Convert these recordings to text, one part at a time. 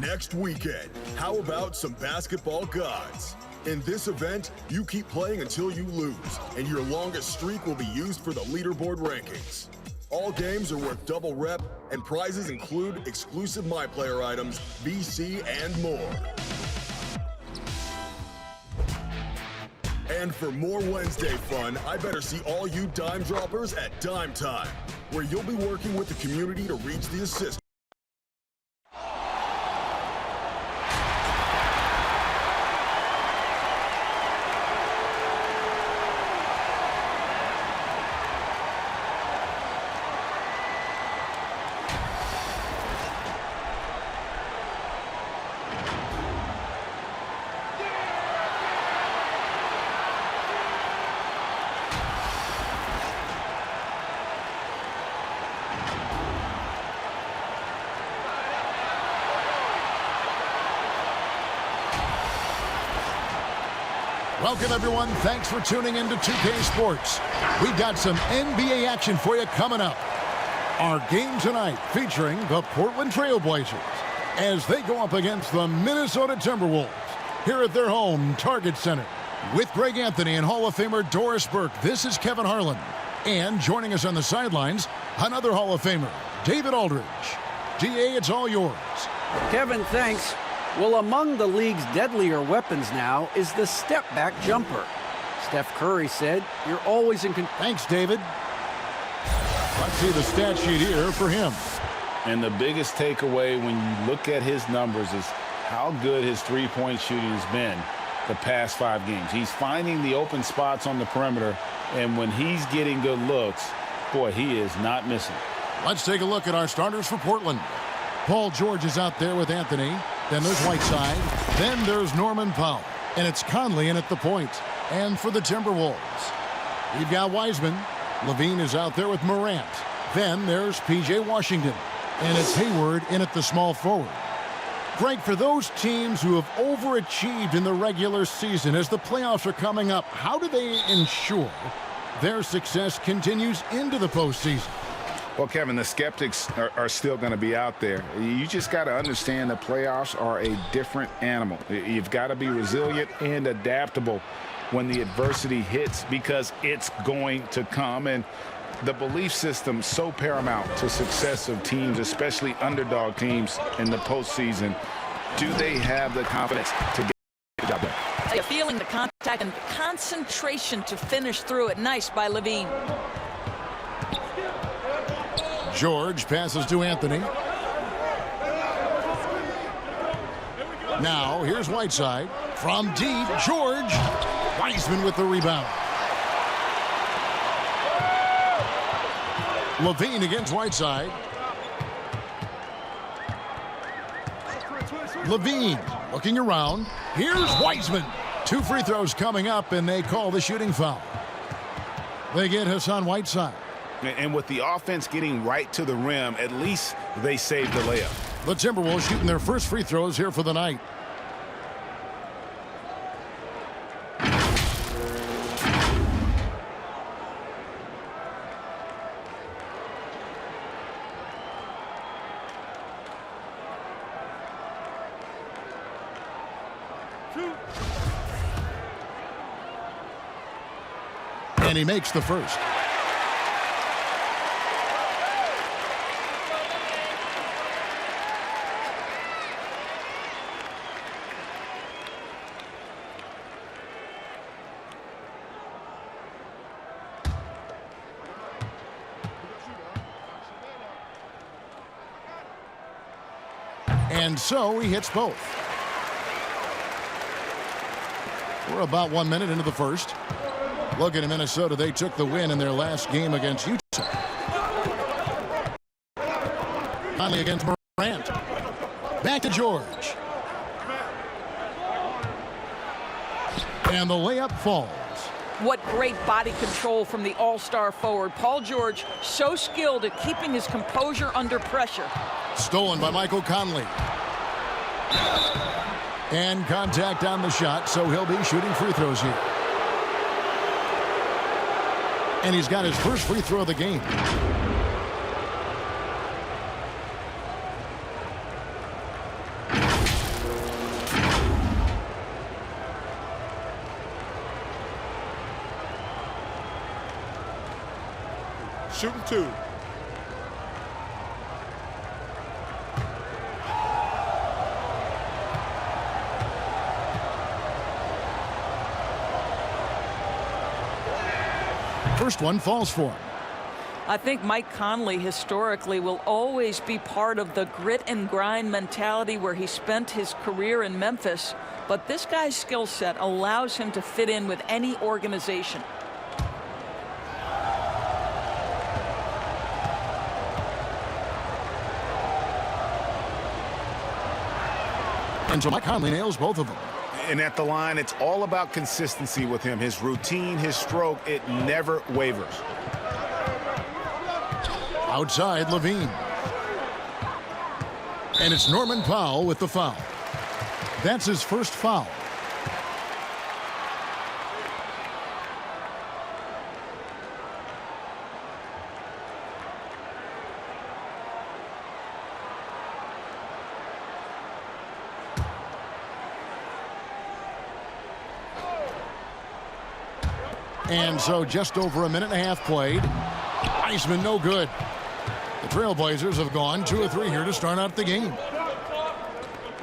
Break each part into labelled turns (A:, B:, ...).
A: next weekend. How about some basketball gods? In this event, you keep playing until you lose, and your longest streak will be used for the leaderboard rankings. All games are worth double rep, and prizes include exclusive MyPlayer items, VC, and more. And for more Wednesday fun, I better see all you dime droppers at Dime Time, where you'll be working with the community to reach the assist.
B: Welcome, everyone. Thanks for tuning in to 2K Sports. We've got some NBA action for you coming up. Our game tonight featuring the Portland Trail Blazers as they go up against the Minnesota Timberwolves here at their home Target Center. With Greg Anthony and Hall of Famer Doris Burke, this is Kevin Harlan. And joining us on the sidelines, another Hall of Famer, David Aldridge. DA, it's all yours.
C: Kevin, thanks. Well, among the league's deadlier weapons now is the step-back jumper. Steph Curry said, "You're always in control."
B: Thanks, David. Let's see the stat sheet here for him.
D: And the biggest takeaway when you look at his numbers is how good his three-point shooting has been the past 5 games. He's finding the open spots on the perimeter, and when he's getting good looks, boy, he is not missing.
B: Let's take a look at our starters for Portland. Paul George is out there with Anthony. Then there's Whiteside. Then there's Norman Powell. And it's Conley in at the point. And for the Timberwolves, we've got Wiseman. Levine is out there with Morant. Then there's P.J. Washington. And it's Hayward in at the small forward. Greg, for those teams who have overachieved in the regular season, as the playoffs are coming up, how do they ensure their success continues into the postseason?
D: Well, Kevin, the skeptics are still going to be out there. You just got to understand the playoffs are a different animal. You've got to be resilient and adaptable when the adversity hits, because it's going to come. And the belief system so paramount to success of teams, especially underdog teams in the postseason. Do they have the confidence to get the job done?
E: You're feeling the contact and concentration to finish through it. Nice by Levine.
B: George passes to Anthony. Now, here's Whiteside. From deep, George. Wiseman with the rebound. Levine against Whiteside. Levine looking around. Here's Wiseman. 2 free throws coming up, and they call the shooting foul. They get Hassan Whiteside.
D: And with the offense getting right to the rim, at least they saved the layup.
B: The Timberwolves shooting their first free throws here for the night. And he makes the first. And so he hits both. We're about 1 minute into the first. Looking at Minnesota, they took the win in their last game against Utah. Finally against Morant. Back to George. And the layup falls.
E: What great body control from the all-star forward. Paul George, so skilled at keeping his composure under pressure.
B: Stolen by Michael Conley. And contact on the shot, so he'll be shooting free throws here. And he's got his first free throw of the game.
F: shooting 2.
B: First one falls for him.
E: I think Mike Conley historically will always be part of the grit and grind mentality where he spent his career in Memphis, but this guy's skill set allows him to fit in with any organization.
B: And so Mike Conley nails both of them.
D: And at the line, it's all about consistency with him. His routine, his stroke, it never wavers.
B: Outside, Levine. And it's Norman Powell with the foul. That's his first foul. And so just over a minute and a half played. Wiseman no good. The Trailblazers have gone 2 of 3 here to start out the game.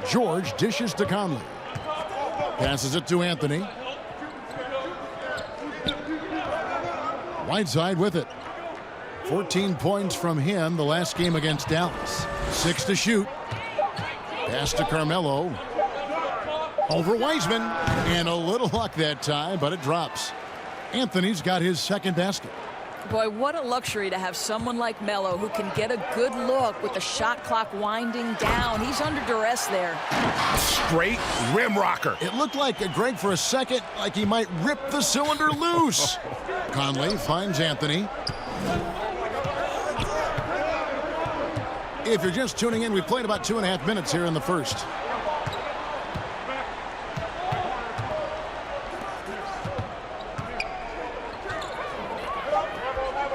B: George dishes to Conley. Passes it to Anthony. Whiteside with it. 14 points from him the last game against Dallas. 6 to shoot. Pass to Carmelo. Over Wiseman. And a little luck that time, but it drops. Anthony's got his second basket.
E: Boy, what a luxury to have someone like Melo who can get a good look with the shot clock winding down. He's under duress there.
D: Straight rim rocker.
B: It looked like, Greg, for a second, like he might rip the cylinder loose. Conley finds Anthony. If you're just tuning in, we played about 2.5 minutes here in the first.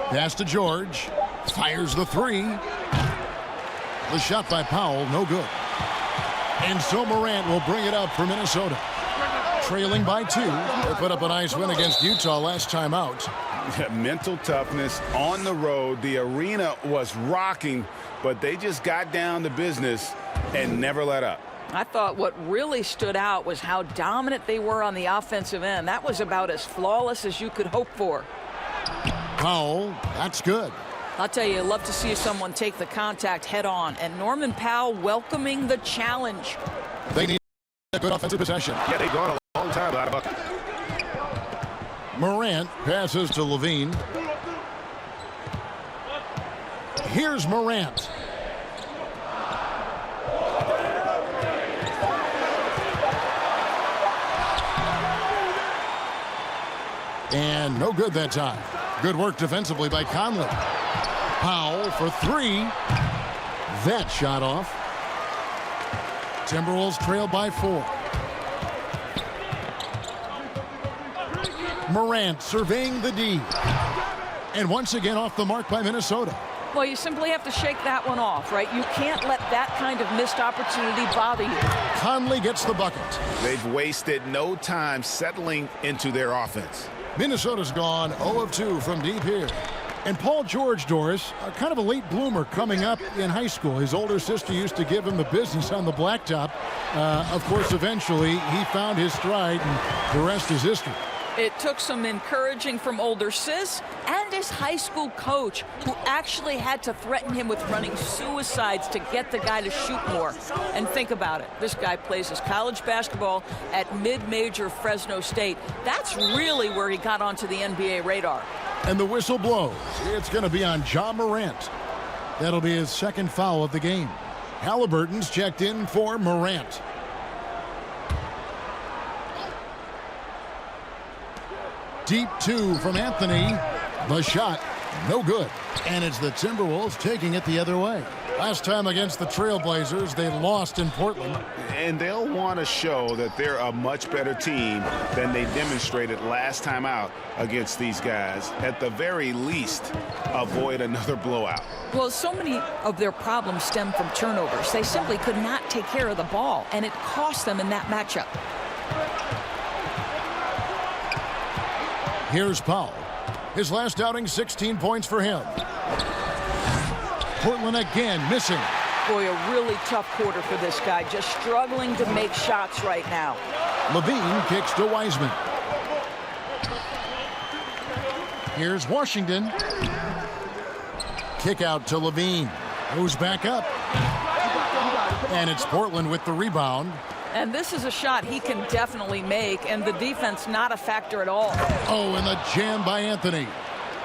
B: Pass to George. Fires the 3. The shot by Powell, no good. And so Morant will bring it up for Minnesota. Trailing by 2. They put up a nice win against Utah last time out.
D: Mental toughness on the road. The arena was rocking, but they just got down to business and never let up.
E: I thought what really stood out was how dominant they were on the offensive end. That was about as flawless as you could hope for.
B: Powell, that's good.
E: I'll tell you, love to see someone take the contact head on, and Norman Powell welcoming the challenge.
B: They need a good offensive possession.
D: Yeah, they've gone a long time without a bucket.
B: Morant passes to Levine. Here's Morant. And no good that time. Good work defensively by Conley. Powell for 3. That shot off. Timberwolves trail by 4. Morant surveying the D. And once again off the mark by Minnesota.
E: Well, you simply have to shake that one off, right? You can't let that kind of missed opportunity bother you.
B: Conley gets the bucket.
D: They've wasted no time settling into their offense.
B: Minnesota's gone 0 of 2 from deep here. And Paul George, Doris, kind of a late bloomer coming up in high school. His older sister used to give him the business on the blacktop. Of course, eventually he found his stride, and the rest is history.
E: It took some encouraging from older sis and his high school coach, who actually had to threaten him with running suicides to get the guy to shoot more. And think about it. This guy plays his college basketball at mid-major Fresno State. That's really where he got onto the NBA radar.
B: And the whistle blows. It's going to be on Ja Morant. That'll be his second foul of the game. Halliburton's checked in for Morant. Deep 2 from Anthony. The shot, no good. And it's the Timberwolves taking it the other way. Last time against the Trailblazers, they lost in Portland.
D: And they'll want to show that they're a much better team than they demonstrated last time out against these guys. At the very least, avoid another blowout.
E: Well, so many of their problems stem from turnovers. They simply could not take care of the ball, and it cost them in that matchup.
B: Here's Powell. His last outing, 16 points for him. Portland again missing.
E: Boy, a really tough quarter for this guy. Just struggling to make shots right now.
B: Levine kicks to Wiseman. Here's Washington. Kick out to Levine. Goes back up. And it's Portland with the rebound.
E: And this is a shot he can definitely make, and the defense not a factor at all.
B: Oh, and the jam by Anthony.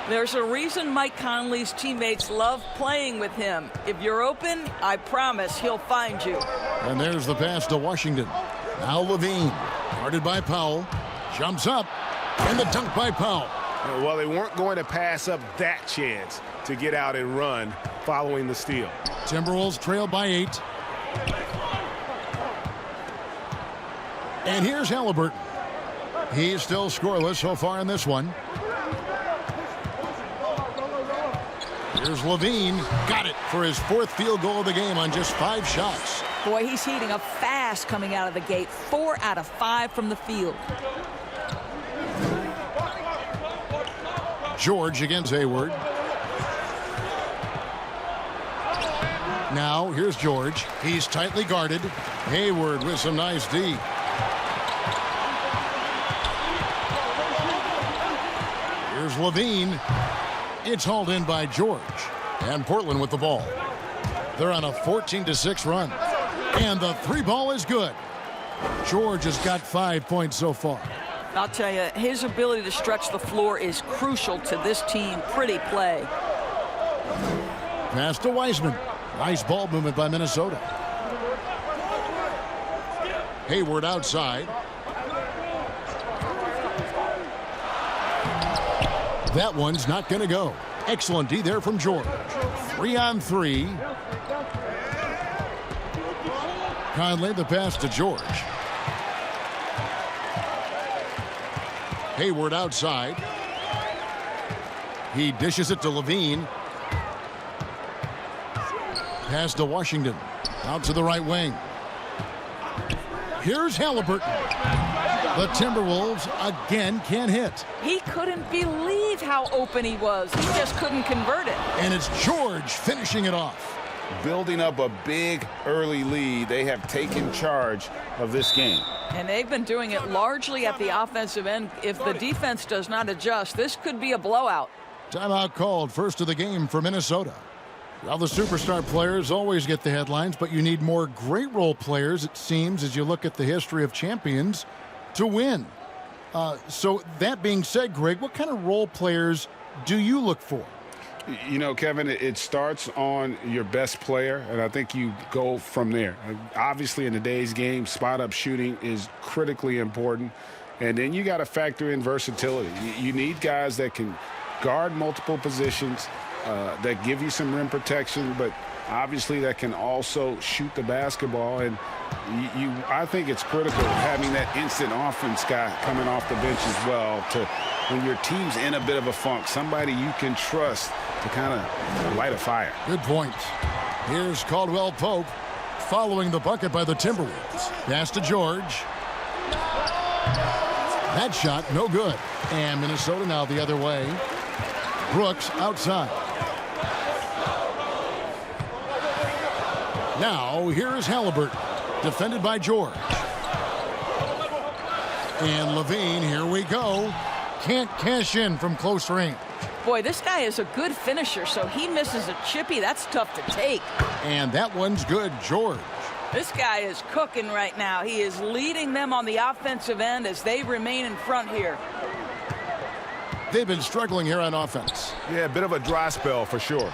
E: There's a reason Mike Conley's teammates love playing with him. If you're open, I promise he'll find you.
B: And there's the pass to Washington. Now Levine, guarded by Powell, jumps up, and the dunk by Powell.
F: Well, they weren't going to pass up that chance to get out and run following the steal.
B: Timberwolves trail by 8. And here's Halliburton. He's still scoreless so far in this one. Here's Levine. Got it for his 4th field goal of the game on just 5 shots.
E: Boy, he's heating up fast coming out of the gate. 4 out of 5 from the field.
B: George against Hayward. Now here's George. He's tightly guarded. Hayward with some nice D. Here's Levine. It's hauled in by George. And Portland with the ball. They're on a 14-6 run. And the 3 ball is good. George has got 5 points so far.
E: I'll tell you, his ability to stretch the floor is crucial to this team. Pretty play.
B: Pass to Wiseman. Nice ball movement by Minnesota. Hayward outside. That one's not going to go. Excellent D there from George. 3-on-3. Conley the pass to George. Hayward outside. He dishes it to Levine. Pass to Washington. Out to the right wing. Here's Halliburton. The Timberwolves again can't hit.
E: He couldn't believe how open he was. He just couldn't convert it.
B: And it's George finishing it off.
D: Building up a big early lead, they have taken charge of this game.
E: And they've been doing it largely at the offensive end. If the defense does not adjust, this could be a blowout.
B: Timeout called, first of the game for Minnesota. Well, the superstar players always get the headlines, but you need more great role players, it seems, as you look at the history of champions, to win. So that being said, Greg, what kind of role players do you look for?
D: You know, Kevin, it starts on your best player, and I think you go from there. Obviously, in today's game, spot-up shooting is critically important, and then you got to factor in versatility. You need guys that can guard multiple positions, that give you some rim protection, but obviously that can also shoot the basketball. And I think it's critical having that instant offense guy coming off the bench as well, to when your team's in a bit of a funk, somebody you can trust to kind of light a fire.
B: Good point. Here's Caldwell Pope following the bucket by the Timberwolves. Pass to George. That shot no good. And Minnesota now the other way. Brooks outside. Now here is Halliburton, defended by George. And Levine, here we go. Can't cash in from close range.
E: Boy, this guy is a good finisher, so he misses a chippy. That's tough to take.
B: And that one's good, George.
E: This guy is cooking right now. He is leading them on the offensive end as they remain in front here.
B: They've been struggling here on offense.
F: Yeah, a bit of a dry spell for sure.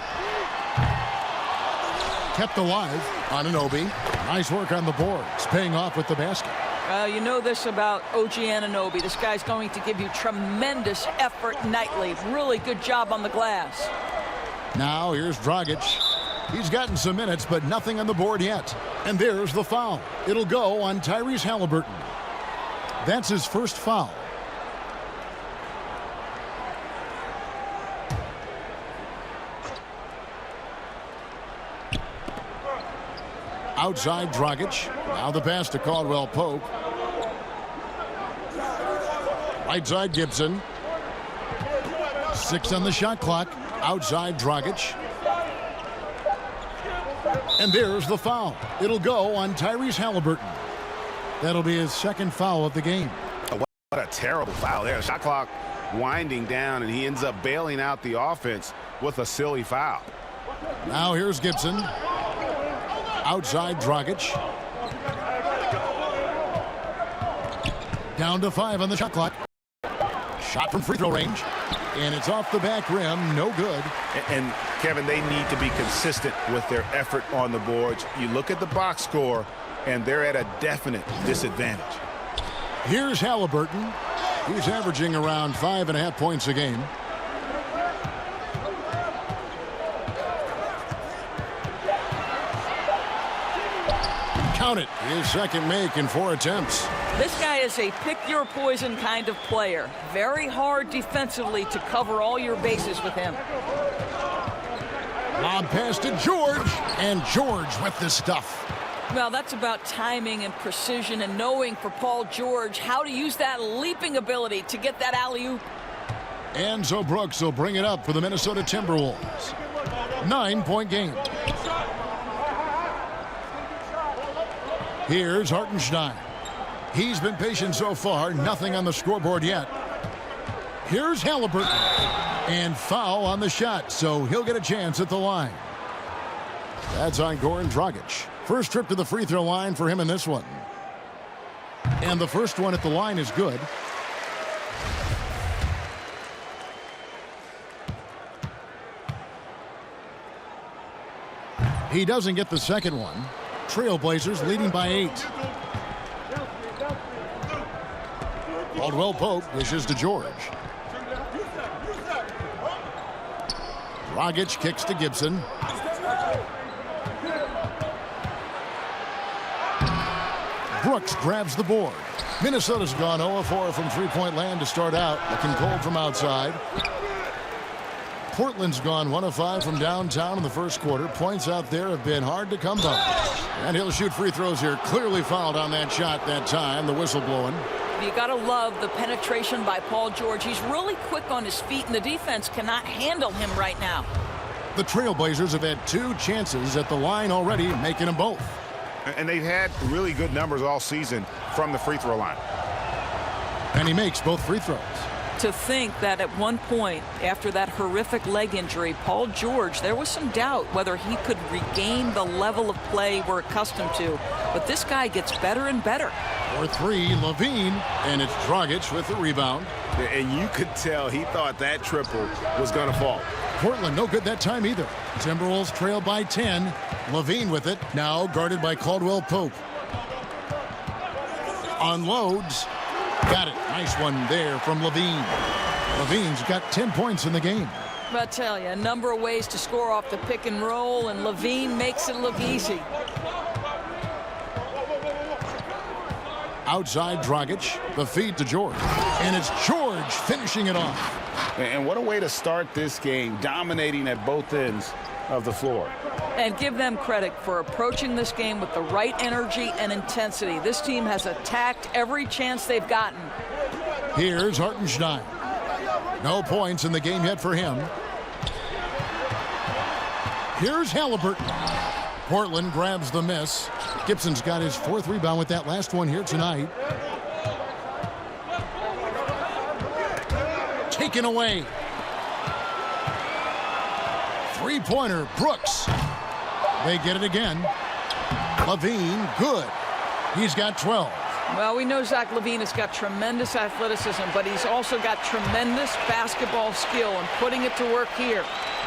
B: Kept alive on Anunoby. Nice work on the boards, paying off with the basket.
E: You know this about OG Anunoby. This guy's going to give you tremendous effort nightly. Really good job on the glass.
B: Now here's Dragic. He's gotten some minutes, but nothing on the board yet. And there's the foul. It'll go on Tyrese Halliburton. That's his first foul. Outside Dragic. Now the pass to Caldwell Pope. Right side Gibson. 6 on the shot clock. Outside Dragic. And there's the foul. It'll go on Tyrese Halliburton. That'll be his second foul of the game.
F: What a terrible foul there. Shot clock winding down, and he ends up bailing out the offense with a silly foul.
B: Now here's Gibson. Outside Dragic. Down to 5 on the shot clock. Shot from free throw range. And it's off the back rim. No good.
F: And Kevin, they need to be consistent with their effort on the boards. You look at the box score, and they're at a definite disadvantage.
B: Here's Halliburton. He's averaging around 5.5 points a game. Count it. His second make in 4 attempts.
E: This guy is a pick-your-poison kind of player. Very hard defensively to cover all your bases with him.
B: Lob pass to George, and George with the stuff.
E: Well, that's about timing and precision and knowing for Paul George how to use that leaping ability to get that alley-oop.
B: And so Brooks will bring it up for the Minnesota Timberwolves. 9-point game. Here's Hartenstein. He's been patient so far. Nothing on the scoreboard yet. Here's Halliburton. And foul on the shot, so he'll get a chance at the line. That's on Goran Dragic. First trip to the free throw line for him in this one. And the first one at the line is good. He doesn't get the second one. Trailblazers leading by 8. Caldwell Pope dishes to George. Dragic kicks to Gibson. Brooks grabs the board. Minnesota's gone 0-4 from three-point land to start out. Looking cold from outside. Portland's gone 1-5 from downtown in the first quarter. Points out there have been hard to come by. And he'll shoot free throws here. Clearly fouled on that shot that time. The whistle blowing.
E: You got to love the penetration by Paul George. He's really quick on his feet, and the defense cannot handle him right now.
B: The Trailblazers have had 2 chances at the line already, making them both.
F: And they've had really good numbers all season from the free throw line.
B: And he makes both free throws.
E: To think that at one point, after that horrific leg injury, Paul George, there was some doubt whether he could regain the level of play we're accustomed to. But this guy gets better and better.
B: For 3, Levine, and it's Dragic with the rebound.
F: And you could tell he thought that triple was going to fall.
B: Portland no good that time either. Timberwolves trail by 10. Levine with it, now guarded by Caldwell Pope. Unloads. Got it. Nice one there from Levine. Levine's got 10 points in the game.
E: But I tell you, a number of ways to score off the pick and roll, and Levine makes it look easy.
B: Outside Dragic, the feed to George. And it's George finishing it off.
D: And what a way to start this game, dominating at both ends of the floor.
E: And give them credit for approaching this game with the right energy and intensity. This team has attacked every chance they've gotten.
B: Here's Hartenstein. No points in the game yet for him. Here's Halliburton. Portland grabs the miss. Gibson's got his 4th rebound with that last one here tonight. Taken away. Three-pointer, Brooks. They get it again. Levine, good. He's got 12.
E: Well, we know Zach LaVine has got tremendous athleticism, but he's also got tremendous basketball skill and putting it to work here.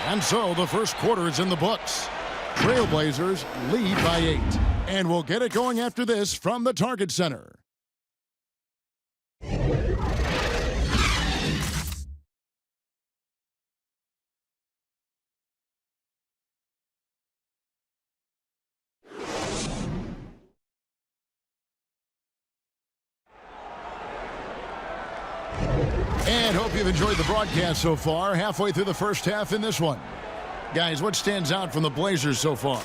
B: And so the first quarter is in the books. Trailblazers lead by 8. And we'll get it going after this from the Target Center. And hope you've enjoyed the broadcast so far. Halfway through the first half in this one. Guys, what stands out from the Blazers so far?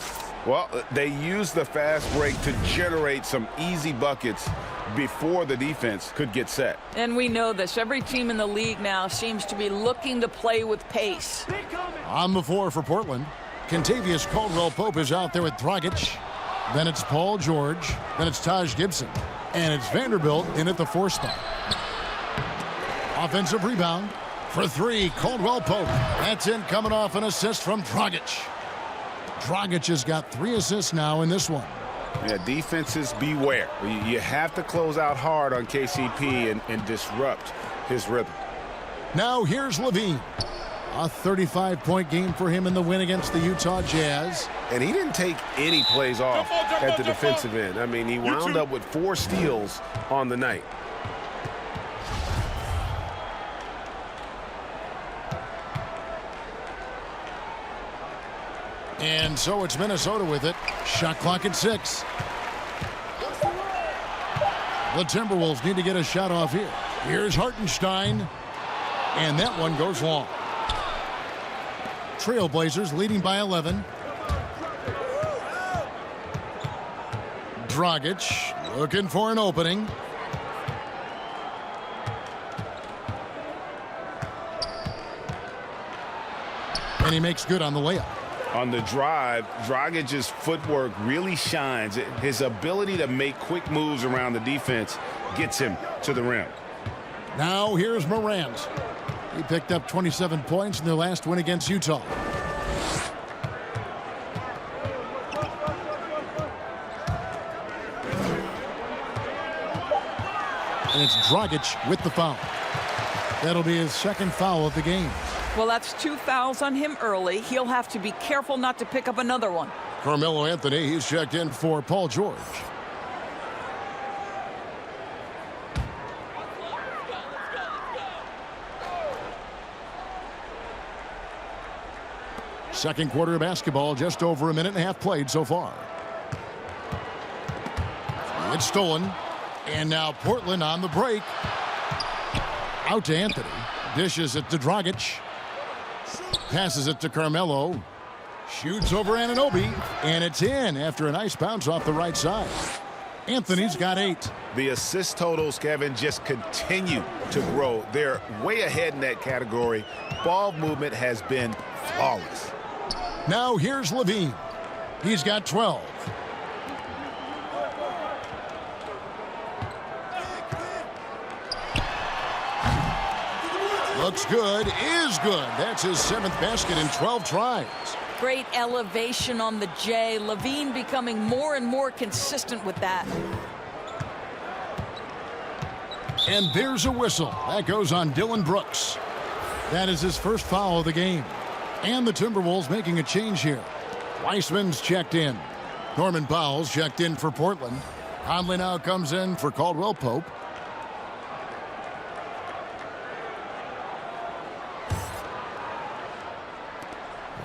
D: Well, they used the fast break to generate some easy buckets before the defense could get set.
E: And we know this. Every team in the league now seems to be looking to play with pace.
B: On the floor for Portland. Kentavious Caldwell-Pope is out there with Dragic. Then it's Paul George. Then it's Taj Gibson. And it's Vanderbilt in at the 4 spot. Offensive rebound for 3, Caldwell-Pope. That's in, coming off an assist from Dragic. Dragic has got 3 assists now in this one.
F: Yeah, defenses beware. You have to close out hard on KCP and disrupt his rhythm.
B: Now here's Levine. A 35-point game for him in the win against the Utah Jazz.
F: And he didn't take any plays off at the defensive end. I mean, he wound up with 4 steals on the night.
B: And so it's Minnesota with it. Shot clock at 6. The Timberwolves need to get a shot off here. Here's Hartenstein. And that one goes long. Trailblazers leading by 11. Dragic looking for an opening. And he makes good on the layup.
F: On the drive, Dragic's footwork really shines. His ability to make quick moves around the defense gets him to the rim.
B: Now here's Morant. He picked up 27 points in their last win against Utah. And it's Dragic with the foul. That'll be his 2nd foul of the game.
E: Well, that's 2 fouls on him early. He'll have to be careful not to pick up another one.
B: Carmelo Anthony, he's checked in for Paul George. Second quarter of basketball, just over a minute and a half played so far. It's stolen. And now Portland on the break. Out to Anthony. Dishes it to Dragic. Passes it to Carmelo. Shoots over Anunoby. And it's in after a nice bounce off the right side. Anthony's got 8.
F: The assist totals, Kevin, just continue to grow. They're way ahead in that category. Ball movement has been flawless.
B: Now here's Levine. He's got 12. Looks good, is good. That's his 7th basket in 12 tries.
E: Great elevation on the J. Levine becoming more and more consistent with that.
B: And there's a whistle. That goes on Dylan Brooks. That is his 1st foul of the game. And the Timberwolves making a change here. Weissman's checked in. Norman Powell's checked in for Portland. Conley now comes in for Caldwell-Pope.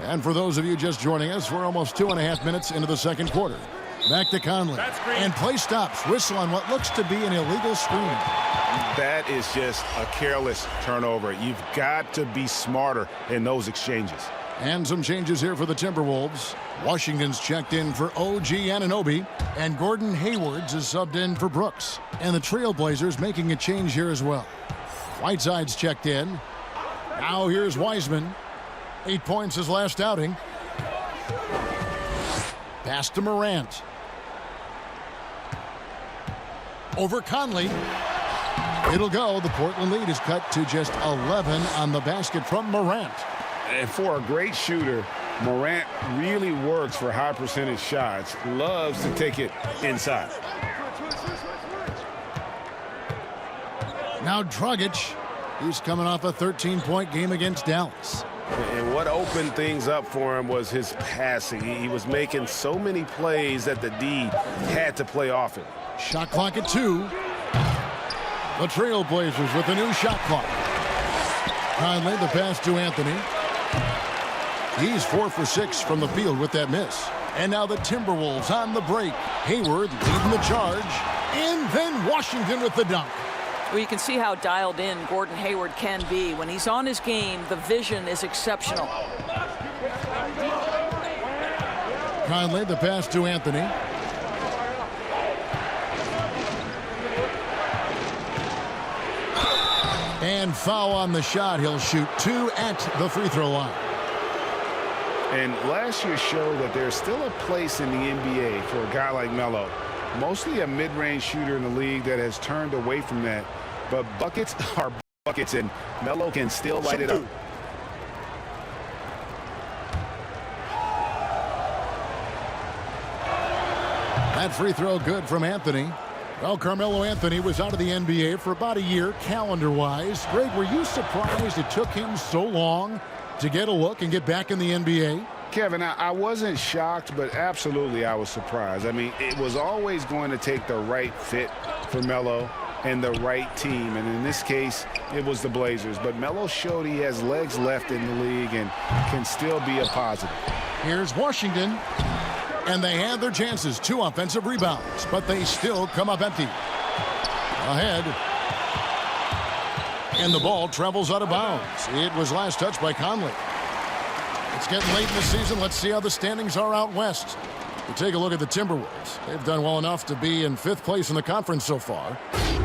B: And for those of you just joining us, we're almost 2.5 minutes into the second quarter. Back to Conley. And play stops. Whistle on what looks to be an illegal screen.
F: That is just a careless turnover. You've got to be smarter in those exchanges.
B: And some changes here for the Timberwolves. Washington's checked in for OG Anunoby. And Gordon Hayward's is subbed in for Brooks. And the Trailblazers making a change here as well. Whiteside's checked in. Now here's Wiseman. 8 points his last outing. Pass to Morant. Over Conley. It'll go. The Portland lead is cut to just 11 on the basket from Morant.
F: And for a great shooter, Morant really works for high percentage shots. Loves to take it inside.
B: Now Dragic. He's coming off a 13-point game against Dallas.
F: And what opened things up for him was his passing. He was making so many plays that the D had to play off it.
B: Shot clock at 2. The Trailblazers with a new shot clock. Conley, the pass to Anthony. He's 4 for 6 from the field with that miss. And now the Timberwolves on the break. Hayward leading the charge. And then Washington with the dunk.
E: Well, you can see how dialed in Gordon Hayward can be. When he's on his game, the vision is exceptional.
B: Conley, the pass to Anthony. And foul on the shot. He'll shoot 2 at the free throw line.
D: And last year showed that there's still a place in the NBA for a guy like Melo. Mostly a mid-range shooter in the league that has turned away from that. But buckets are buckets, and Melo can still light it up.
B: That free throw good from Anthony. Well, Carmelo Anthony was out of the NBA for about a year, calendar-wise. Greg, were you surprised it took him so long to get a look and get back in the NBA?
D: Kevin, I wasn't shocked, but absolutely I was surprised. I mean, it was always going to take the right fit for Melo and the right team. And in this case, it was the Blazers. But Melo showed he has legs left in the league and can still be a positive.
B: Here's Washington. And they had their chances. 2 offensive rebounds, but they still come up empty. Ahead. And the ball travels out of bounds. It was last touched by Conley. It's getting late in the season. Let's see how the standings are out west. We take a look at the Timberwolves. They've done well enough to be in 5th place in the conference so far.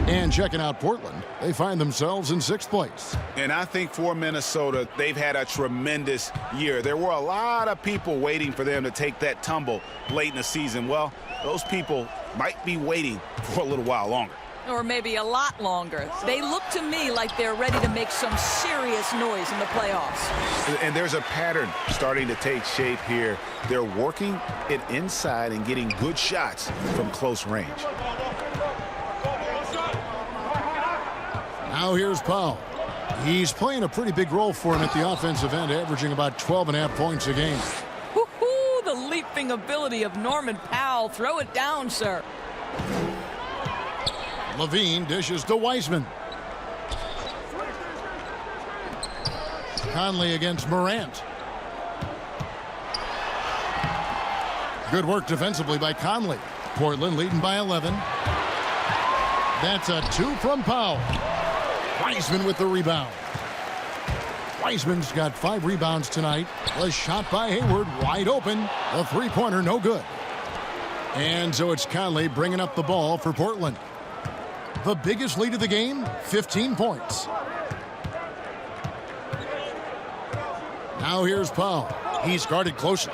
B: And checking out Portland, they find themselves in 6th place.
F: And I think for Minnesota, they've had a tremendous year. There were a lot of people waiting for them to take that tumble late in the season. Well, those people might be waiting for a little while longer.
E: Or maybe a lot longer. They look to me like they're ready to make some serious noise in the playoffs.
F: And there's a pattern starting to take shape here. They're working it inside and getting good shots from close range.
B: Now here's Powell. He's playing a pretty big role for him at the offensive end, averaging about 12.5 points a game.
E: Woo-hoo, the leaping ability of Norman Powell. Throw it down, sir.
B: Levine dishes to Wiseman. Conley against Morant. Good work defensively by Conley. Portland leading by 11. That's a 2 from Powell. Wiseman with the rebound. Wiseman's got 5 rebounds tonight. Was shot by Hayward, wide open. The three-pointer no good. And so it's Conley bringing up the ball for Portland. The biggest lead of the game, 15 points. Now here's Powell. He's guarded closely.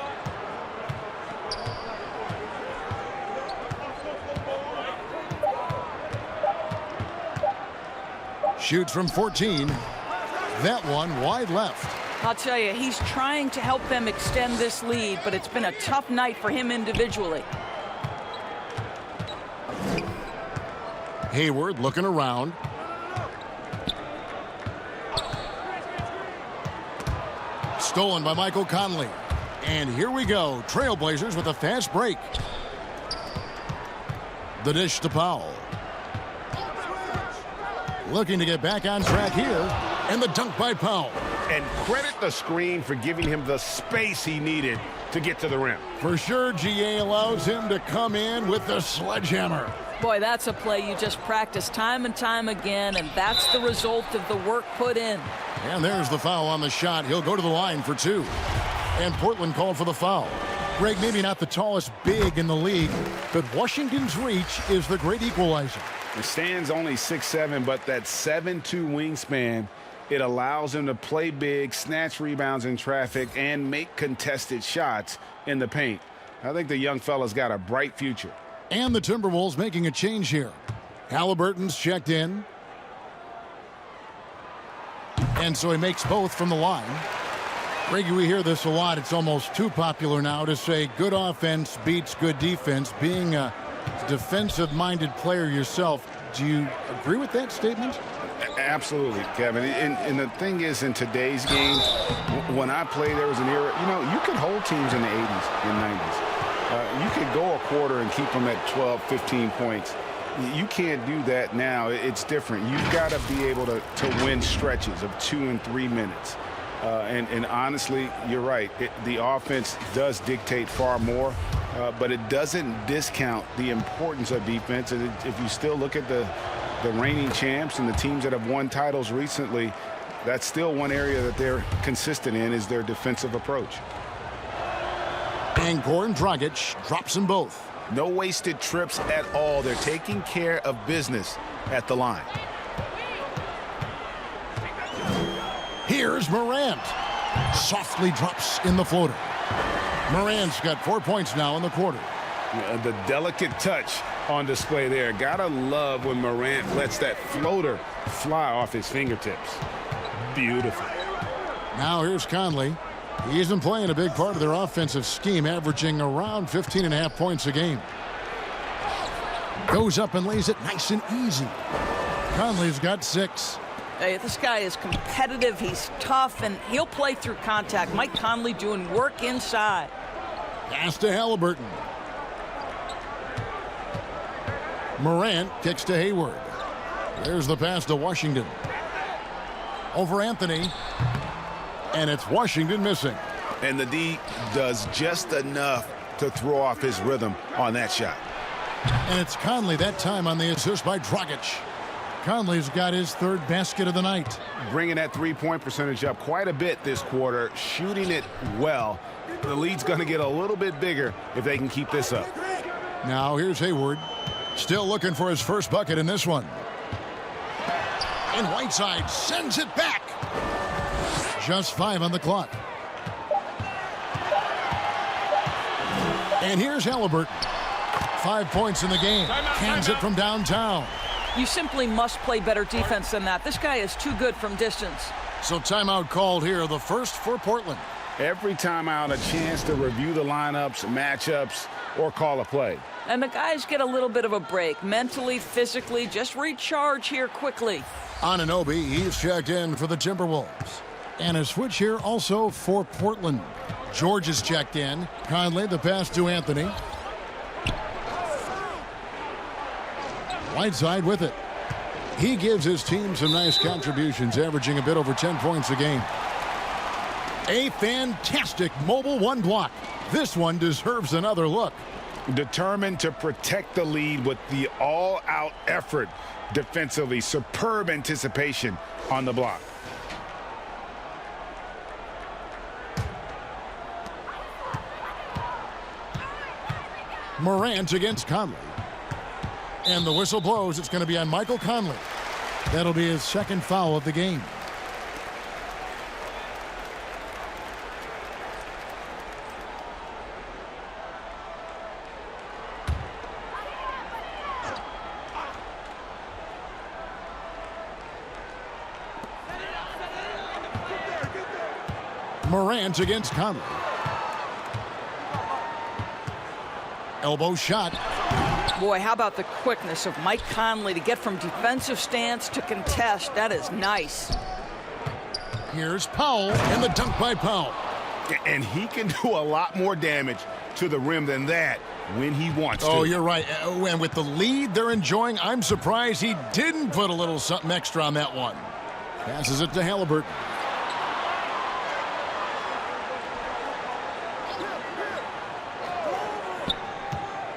B: Shoots from 14. That one wide left.
E: I'll tell you, he's trying to help them extend this lead, but it's been a tough night for him individually.
B: Hayward looking around. Stolen by Michael Conley. And here we go. Trailblazers with a fast break. The dish to Powell. Looking to get back on track here. And the dunk by Powell.
G: And credit the screen for giving him the space he needed to get to the rim.
B: For sure, GA allows him to come in with the sledgehammer.
E: Boy, that's a play you just practice time and time again, and that's the result of the work put in.
B: And there's the foul on the shot. He'll go to the line for 2. And Portland called for the foul. Greg, maybe not the tallest big in the league, but Washington's reach is the great equalizer.
D: The stand's only 6'7", but that 7'2" wingspan, it allows him to play big, snatch rebounds in traffic, and make contested shots in the paint. I think the young fella's got a bright future.
B: And the Timberwolves making a change here. Halliburton's checked in. And so he makes both from the line. Reggie, we hear this a lot. It's almost too popular now to say good offense beats good defense. Being a defensive-minded player yourself, do you agree with that statement?
D: Absolutely, Kevin. And the thing is, in today's game, when I played, there was an era, you could hold teams in the 80s and 90s. You could go a quarter and keep them at 12, 15 points. You can't do that now. It's different. You've got to be able to win stretches of 2 and 3 minutes. And honestly, you're right. The offense does dictate far more, but it doesn't discount the importance of defense. And if you still look at the reigning champs and the teams that have won titles recently, that's still one area that they're consistent in is their defensive approach.
B: And Goran Dragic drops them both.
F: No wasted trips at all. They're taking care of business at the line.
B: Here's Morant. Softly drops in the floater. Morant's got 4 points now in the quarter.
D: The delicate touch on display there. Gotta love when Morant lets that floater fly off his fingertips. Beautiful.
B: Now here's Conley. He's been playing a big part of their offensive scheme, averaging around 15.5 points a game. Goes up and lays it nice and easy. Conley's got 6.
E: Hey, this guy is competitive, he's tough, and he'll play through contact. Mike Conley doing work inside.
B: Pass to Halliburton. Morant kicks to Hayward. There's the pass to Washington. Over Anthony. And it's Washington missing.
F: And the D does just enough to throw off his rhythm on that shot.
B: And it's Conley that time on the assist by Dragic. Conley's got his 3rd basket of the night.
D: Bringing that three-point percentage up quite a bit this quarter, shooting it well. The lead's going to get a little bit bigger if they can keep this up.
B: Now here's Hayward. Still looking for his first bucket in this one. And Whiteside sends it back. Just 5 on the clock. And here's Halliburton. 5 points in the game. Cans it from downtown.
E: You simply must play better defense than that. This guy is too good from distance.
B: So timeout called here, the first for Portland.
D: Every timeout, a chance to review the lineups, matchups, or call a play.
E: And the guys get a little bit of a break. Mentally, physically, just recharge here quickly.
B: Anunoby, he's checked in for the Timberwolves. And a switch here also for Portland. George is checked in. Conley, the pass to Anthony. Whiteside with it. He gives his team some nice contributions, averaging a bit over 10 points a game. A fantastic mobile 1 block. This one deserves another look.
D: Determined to protect the lead with the all-out effort defensively. Superb anticipation on the block.
B: Morant against Conley. And the whistle blows. It's going to be on Michael Conley. That'll be his 2nd foul of the game. Morant against Conley. Elbow shot.
E: Boy, how about the quickness of Mike Conley to get from defensive stance to contest. That is nice.
B: Here's Powell, and the dunk by Powell.
D: And he can do a lot more damage to the rim than that when he wants to.
B: Oh, you're right. And with the lead they're enjoying, I'm surprised he didn't put a little something extra on that one. Passes it to Halliburton.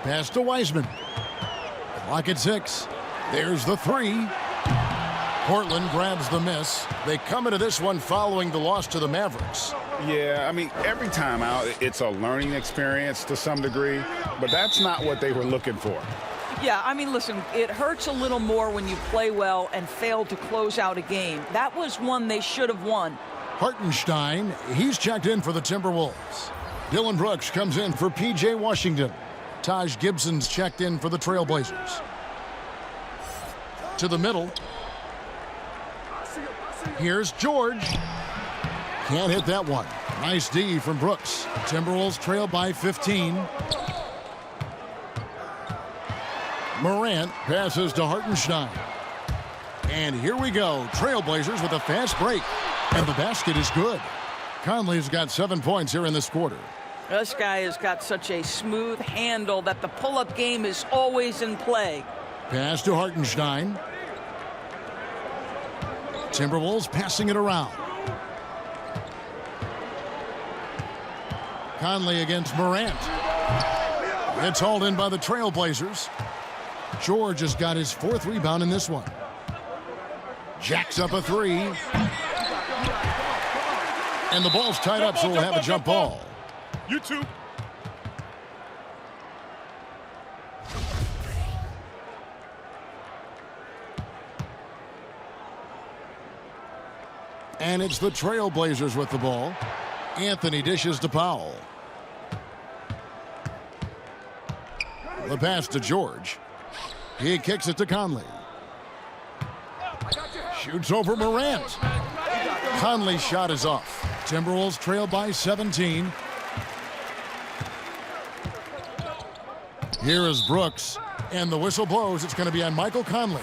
B: Pass to Wiseman. Clock at 6. There's the 3. Portland grabs the miss. They come into this one following the loss to the Mavericks.
D: Yeah, I mean, every time out, it's a learning experience to some degree, but that's not what they were looking for.
E: Yeah, I mean, listen, it hurts a little more when you play well and fail to close out a game. That was one they should have won.
B: Hartenstein, he's checked in for the Timberwolves. Dylan Brooks comes in for P.J. Washington. Taj Gibson's checked in for the Trailblazers. To the middle. Here's George. Can't hit that one. Nice D from Brooks. Timberwolves trail by 15. Morant passes to Hartenstein. And here we go. Trailblazers with a fast break. And the basket is good. Conley's got 7 points here in this quarter.
E: This guy has got such a smooth handle that the pull-up game is always in play.
B: Pass to Hartenstein. Timberwolves passing it around. Conley against Morant. It's hauled in by the Trailblazers. George has got his 4th rebound in this one. Jacks up a 3. And the ball's tied up, so we'll have a jump ball.
G: You too.
B: And it's the Trailblazers with the ball. Anthony dishes to Powell. The pass to George. He kicks it to Conley. Shoots over Morant. Conley's shot is off. Timberwolves trail by 17. Here is Brooks. And the whistle blows. It's going to be on Michael Conley.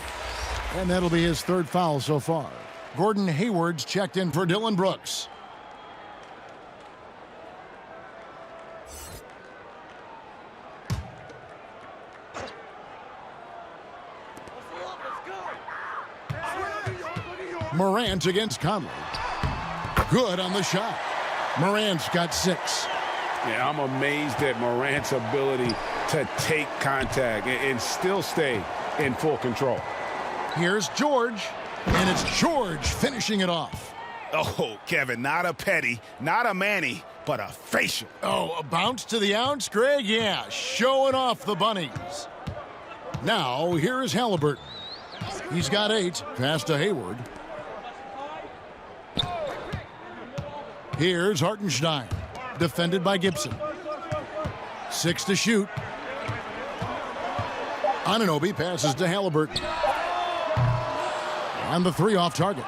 B: And that'll be his third foul so far. Gordon Hayward's checked in for Dylan Brooks. Morant against Conley. Good on the shot. Morant's got 6.
D: Yeah, I'm amazed at Morant's ability to take contact and still stay in full control.
B: Here's George, and it's George finishing it off.
F: Oh, Kevin, not a petty, not a Manny, but a facial.
B: Oh, a bounce to the ounce, Greg? Yeah, showing off the bunnies. Now, here is Halliburton. He's got 8, pass to Hayward. Here's Hartenstein, defended by Gibson. 6 to shoot. Anunoby passes to Halliburton. And the 3 off target.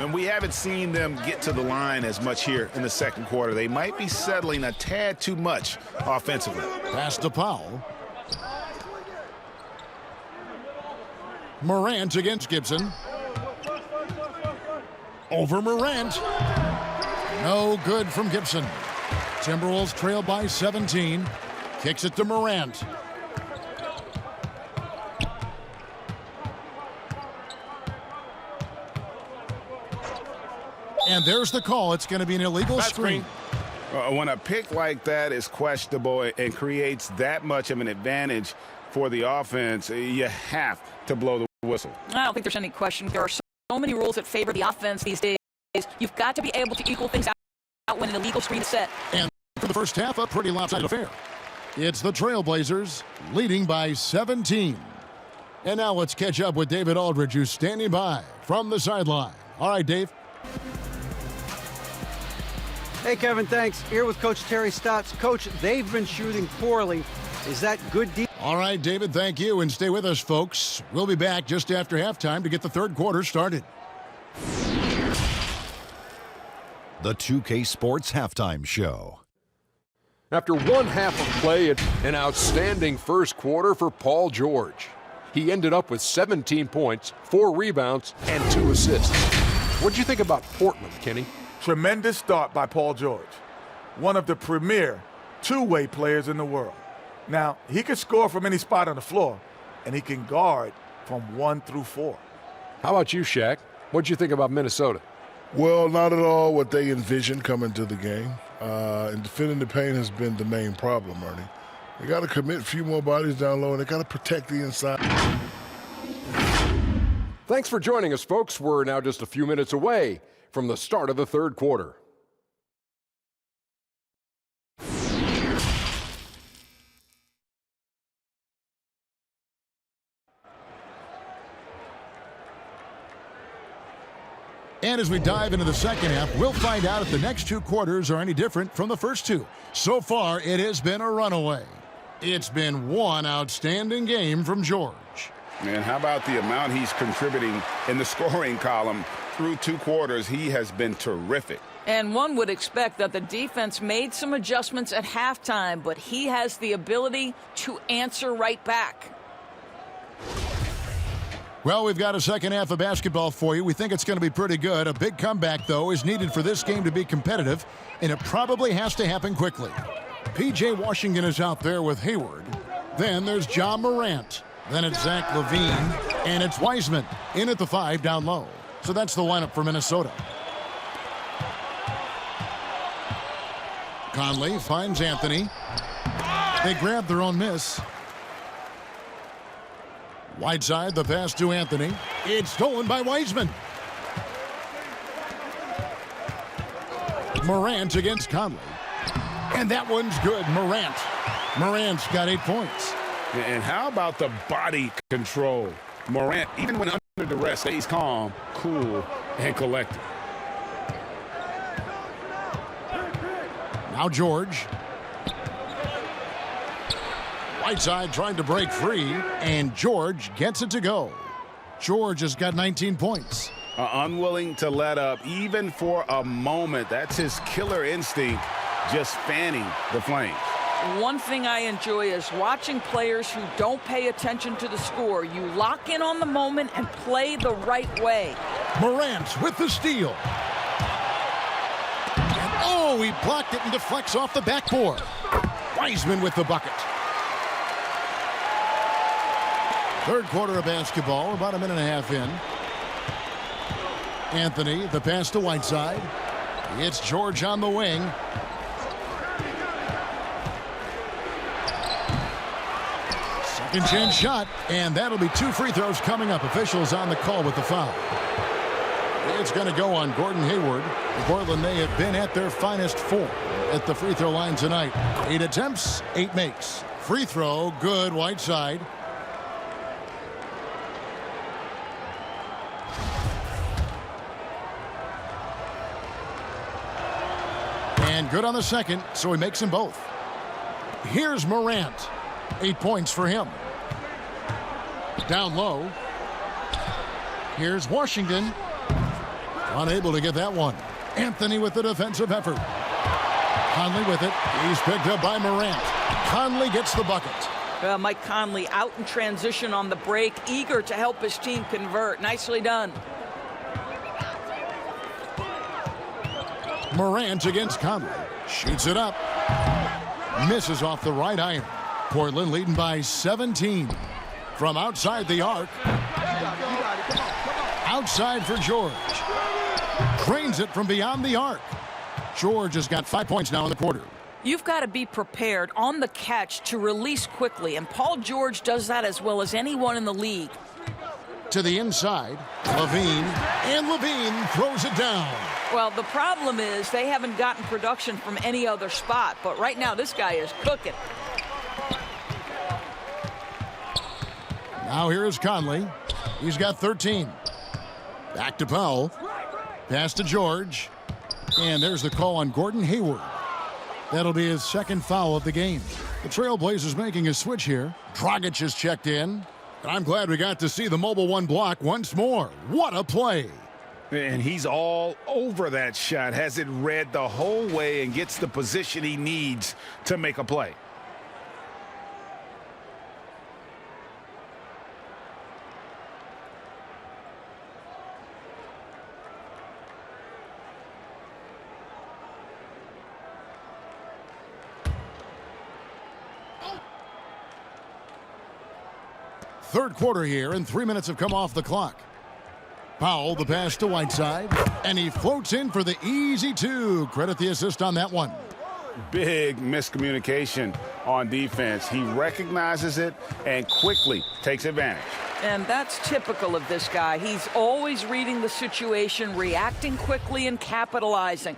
F: And we haven't seen them get to the line as much here in the second quarter. They might be settling a tad too much offensively.
B: Pass to Powell. Morant against Gibson. Over Morant. No good from Gibson. Timberwolves trail by 17. Kicks it to Morant. And there's the call. It's going to be an illegal screen.
D: When a pick like that is questionable and creates that much of an advantage for the offense, you have to blow the whistle.
E: I don't think there's any question. There are so many rules that favor the offense these days. You've got to be able to equal things out when an illegal screen is set.
B: And for the first half, a pretty lopsided affair. It's the Trailblazers leading by 17. And now let's catch up with David Aldridge, who's standing by from the sideline. All right, Dave.
C: Hey, Kevin, thanks. Here with Coach Terry Stotts. Coach, they've been shooting poorly. Is that good defense?
B: All right, David, thank you. And stay with us, folks. We'll be back just after halftime to get the third quarter started.
H: The 2K Sports Halftime Show.
I: After one half of play, an outstanding first quarter for Paul George. He ended up with 17 points, 4 rebounds, and 2 assists. What'd you think about Portland, Kenny?
J: Tremendous start by Paul George, one of the premier two-way players in the world. Now, he can score from any spot on the floor, and he can guard from 1 through 4.
I: How about you, Shaq? What'd you think about Minnesota?
K: Well, not at all what they envisioned coming to the game. And defending the paint has been the main problem, Ernie. They got to commit a few more bodies down low, and they got to protect the inside.
I: Thanks for joining us, folks. We're now just a few minutes away from the start of the third quarter.
B: And as we dive into the second half, we'll find out if the next 2 quarters are any different from the first 2. So far, it has been a runaway. It's been one outstanding game from George.
D: And how about the amount he's contributing in the scoring column? Through 2 quarters, he has been terrific.
E: And one would expect that the defense made some adjustments at halftime, but he has the ability to answer right back.
B: Well, we've got a second half of basketball for you. We think it's going to be pretty good. A big comeback, though, is needed for this game to be competitive, and it probably has to happen quickly. P.J. Washington is out there with Hayward. Then there's John Morant. Then it's Zach LaVine, and it's Wiseman in at the 5 down low. So that's the lineup for Minnesota. Conley finds Anthony. They grab their own miss. Whiteside, the pass to Anthony. It's stolen by Wiseman. Morant against Conley. And that one's good. Morant's got 8 points.
D: And how about the body control? Morant, even when under duress, stays calm, cool, and collected.
B: Now George. Whiteside trying to break free, and George gets it to go. George has got 19 points.
F: Unwilling to let up, even for a moment. That's his killer instinct, just fanning the flames.
E: One thing I enjoy is watching players who don't pay attention to the score. You lock in on the moment and play the right way.
B: Morant with the steal. And oh, he blocked it and deflects off the backboard. Wiseman with the bucket. Third quarter of basketball, about a minute and a half in. Anthony, the pass to Whiteside. It's George on the wing. Second chance shot, and that'll be 2 free throws coming up. Officials on the call with the foul. It's going to go on Gordon Hayward. Portland, they have been at their finest 4 at the free throw line tonight. 8 attempts, 8 makes. Free throw, good, Whiteside. And good on the second, so he makes them both. Here's Morant. 8 points for him. Down low. Here's Washington. Unable to get that one. Anthony with the defensive effort. Conley with it. He's picked up by Morant. Conley gets the bucket.
E: Mike Conley out in transition on the break, eager to help his team convert. Nicely done.
B: Morant against Conley. Shoots it up. Misses off the right iron. Portland leading by 17. From outside the arc. Outside for George. Drains it from beyond the arc. George has got 5 points now in the quarter.
E: You've got to be prepared on the catch to release quickly, and Paul George does that as well as anyone in the league.
B: To the inside, Levine, and Levine throws it down.
E: Well, the problem is they haven't gotten production from any other spot, but right now this guy is cooking.
B: Now here is Conley. He's got 13. Back to Powell. Pass to George. And there's the call on Gordon Hayward. That'll be his second foul of the game. The Trailblazers making a switch here. Dragic has checked in. And I'm glad we got to see the mobile one block once more. What a play.
F: And he's all over that shot. Has it read the whole way and gets the position he needs to make a play.
B: Third quarter here, and 3 minutes have come off the clock. Powell, the pass to Whiteside, and he floats in for the easy 2. Credit the assist on that one.
F: Big miscommunication on defense. He recognizes it and quickly takes advantage.
E: And that's typical of this guy. He's always reading the situation, reacting quickly, and capitalizing.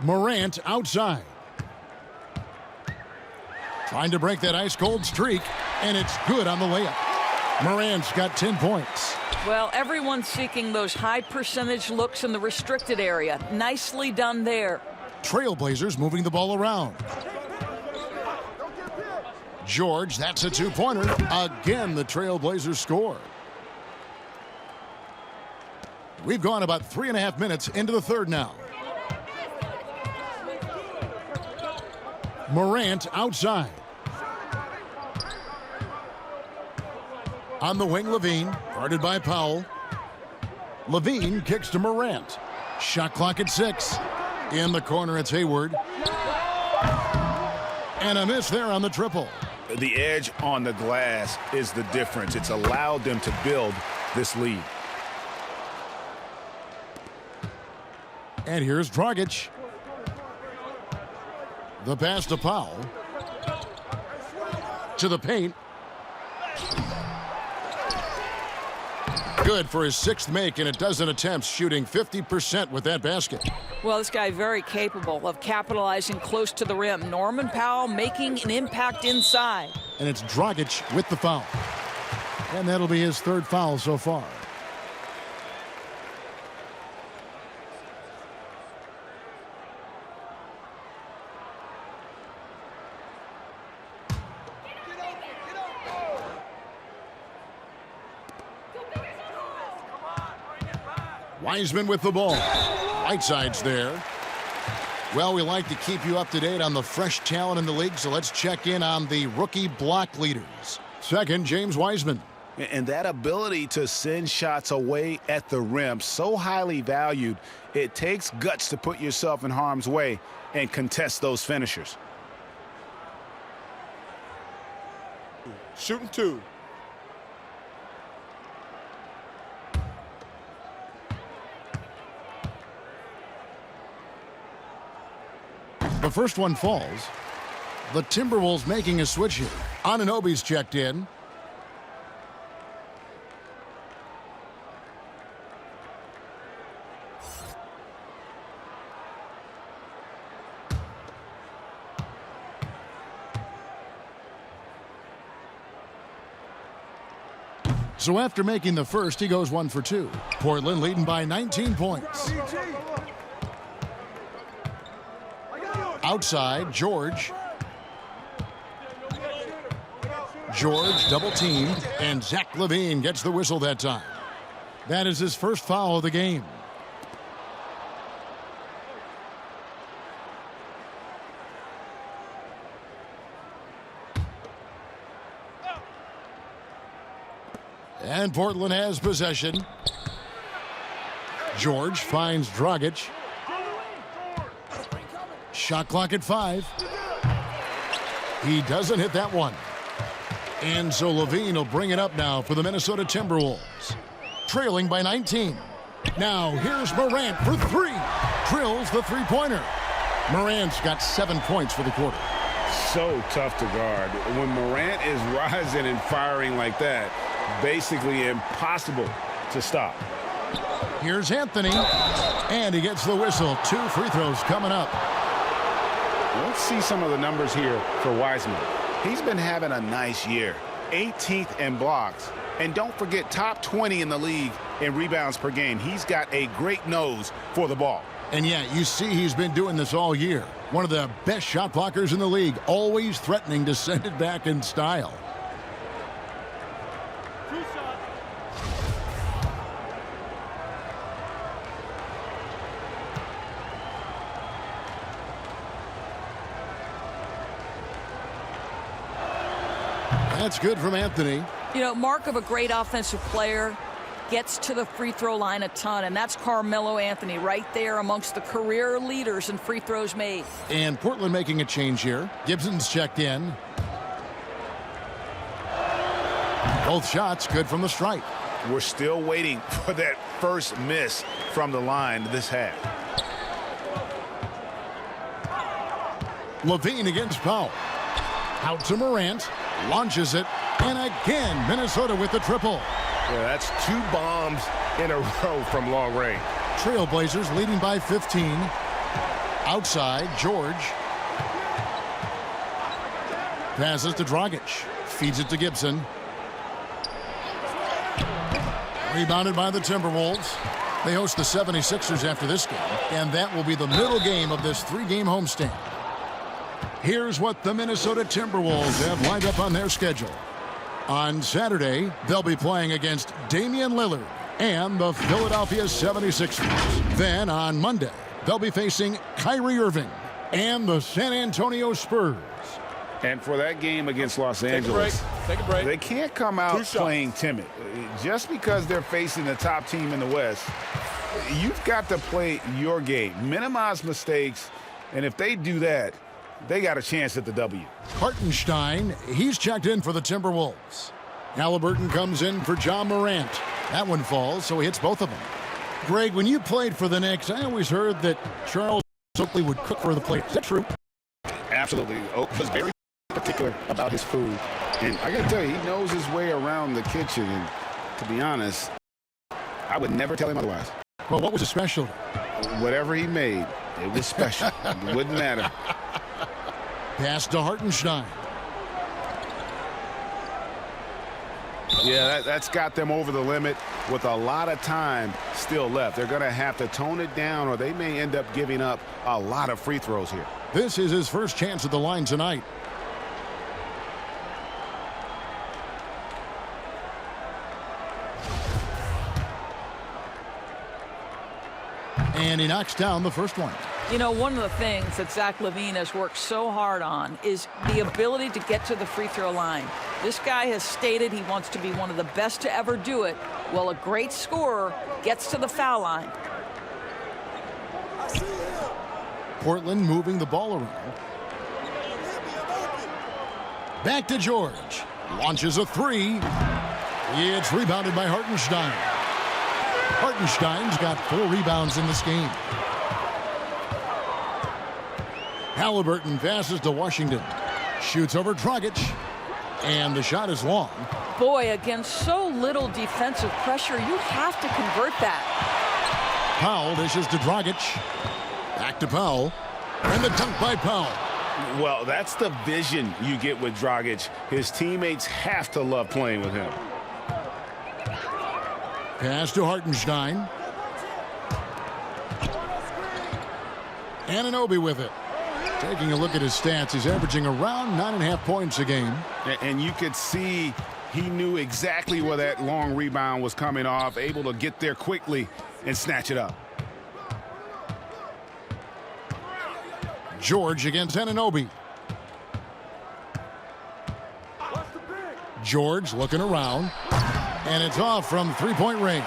B: Morant outside. Trying to break that ice-cold streak, and it's good on the layup. Morant's got 10 points.
E: Well, everyone's seeking those high-percentage looks in the restricted area. Nicely done there.
B: Trailblazers moving the ball around. George, that's a 2-pointer. Again, the Trailblazers score. We've gone about 3.5 minutes into the third now. Morant outside. On the wing, Levine, guarded by Powell. Levine kicks to Morant. Shot clock at 6. In the corner, it's Hayward. And a miss there on the triple.
F: The edge on the glass is the difference. It's allowed them to build this lead.
B: And here's Dragic. The pass to Powell. To the paint. Good for his 6th make in a dozen attempts, shooting 50% with that basket.
E: Well, this guy very capable of capitalizing close to the rim. Norman Powell making an impact inside.
B: And it's Dragic with the foul. And that'll be his 3rd foul so far. Wiseman with the ball. Whiteside's there. Well, we like to keep you up to date on the fresh talent in the league, so let's check in on the rookie block leaders. Second, James Wiseman.
F: And that ability to send shots away at the rim, so highly valued, it takes guts to put yourself in harm's way and contest those finishers.
J: Shooting 2.
B: The first one falls. The Timberwolves making a switch here. Anunoby's checked in. So after making the first, he goes 1 for 2. Portland leading by 19 points. Outside, George. George double teamed, and Zach LaVine gets the whistle that time. That is his first foul of the game. And Portland has possession. George finds Dragic. Shot clock at 5. He doesn't hit that one. And so LaVine will bring it up now for the Minnesota Timberwolves. Trailing by 19. Now here's Morant for 3. Drills the three-pointer. Morant's got 7 points for the quarter.
F: So tough to guard. When Morant is rising and firing like that, basically impossible to stop.
B: Here's Anthony. And he gets the whistle. 2 free throws coming up.
F: Let's see some of the numbers here for Wiseman. He's been having a nice year. 18th in blocks. And don't forget, top 20 in the league in rebounds per game. He's got a great nose for the ball.
B: And yeah, you see he's been doing this all year. One of the best shot blockers in the league, always threatening to send it back in style. That's good from Anthony.
E: You know, mark of a great offensive player, gets to the free throw line a ton, and that's Carmelo Anthony right there amongst the career leaders in free throws made.
B: And Portland making a change here. Gibson's checked in. Both shots good from the stripe.
F: We're still waiting for that first miss from the line this half.
B: LaVine against Powell. Out to Morant. Launches it. And again, Minnesota with the triple.
G: Yeah, that's 2 bombs in a row from long range.
B: Trailblazers leading by 15. Outside, George. Passes to Dragic. Feeds it to Gibson. Rebounded by the Timberwolves. They host the 76ers after this game, and that will be the middle game of this 3-game homestand. Here's what the Minnesota Timberwolves have lined up on their schedule. On Saturday, they'll be playing against Damian Lillard and the Philadelphia 76ers. Then on Monday, they'll be facing Kyrie Irving and the San Antonio Spurs.
F: And for that game against Los Angeles,
J: Take a break.
F: they can't come out playing timid. Just because they're facing the top team in the West, you've got to play your game. Minimize mistakes, and if they do that, they got a chance at the W.
B: Hartenstein, he's checked in for the Timberwolves. Halliburton comes in for John Morant. That one falls, so he hits both of them. Greg, when you played for the Knicks, I always heard that Charles Oakley would cook for the players. Is that true?
F: Absolutely. Oak was very particular about his food. And I got to tell you, he knows his way around the kitchen. And to be honest, I would never tell him otherwise.
B: Well, what was his specialty?
F: Whatever he made, it was special. It wouldn't matter.
B: Pass to Hartenstein.
F: Yeah, that's got them over the limit with a lot of time still left. They're going to have to tone it down, or they may end up giving up a lot of free throws here.
B: This is his first chance at the line tonight. And he knocks down the first one.
E: You know, one of the things that Zach LaVine has worked so hard on is the ability to get to the free throw line. This guy has stated he wants to be one of the best to ever do it. Well, a great scorer gets to the foul line.
B: Portland moving the ball around. Back to George. Launches a three. It's rebounded by Hartenstein. Hartenstein's got 4 rebounds in this game. Halliburton passes to Washington. Shoots over Dragic. And the shot is long.
E: Boy, against so little defensive pressure, you have to convert that.
B: Powell dishes to Dragic. Back to Powell. And the dunk by Powell.
F: Well, that's the vision you get with Dragic. His teammates have to love playing with him.
B: Pass to Hartenstein. Anunoby with it. Taking a look at his stats, he's averaging around 9.5 points a game.
F: And you could see he knew exactly where that long rebound was coming off, able to get there quickly and snatch it up.
B: George against Anunoby. George looking around. And it's off from three-point range.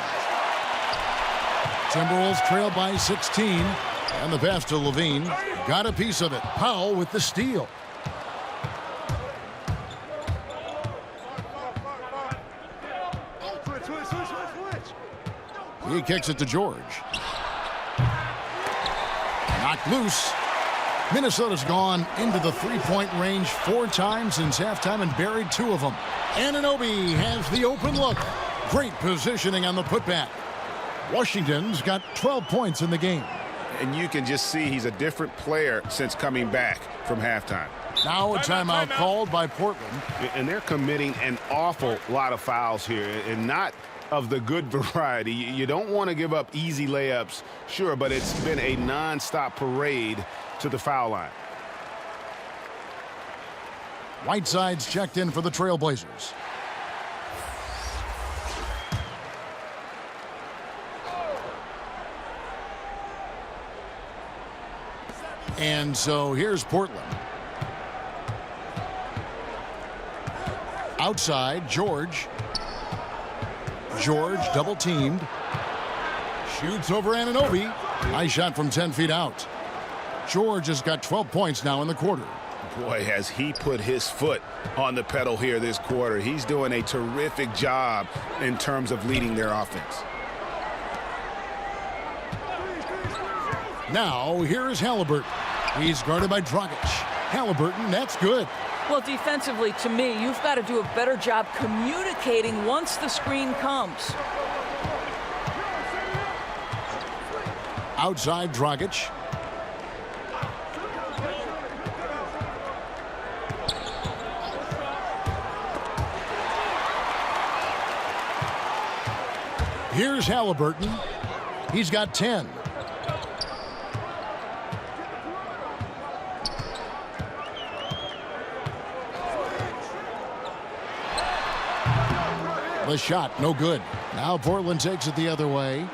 B: Timberwolves trail by 16. And the pass to LaVine. Got a piece of it. Powell with the steal. He kicks it to George. Knocked loose. Minnesota's gone into the three-point range 4 times since halftime and buried 2 of them. Anunoby has the open look. Great positioning on the putback. Washington's got 12 points in the game.
F: And you can just see he's a different player since coming back from halftime.
B: Now a timeout called by Portland.
F: And they're committing an awful lot of fouls here, and not of the good variety. You don't want to give up easy layups, sure, but it's been a non-stop parade to the foul line.
B: Whiteside's checked in for the Trailblazers. And so here's Portland. Outside, George. George double teamed. Shoots over Anunoby. Nice shot from 10 feet out. George has got 12 points now in the quarter.
F: Boy, has he put his foot on the pedal here this quarter. He's doing a terrific job in terms of leading their offense.
B: Now, here is Halliburton. He's guarded by Dragic. Halliburton, that's good.
E: Well, defensively, to me, you've got to do a better job communicating once the screen comes.
B: Outside, Dragic. Here's Halliburton. He's got 10. The shot, no good. Now Portland takes it the other way.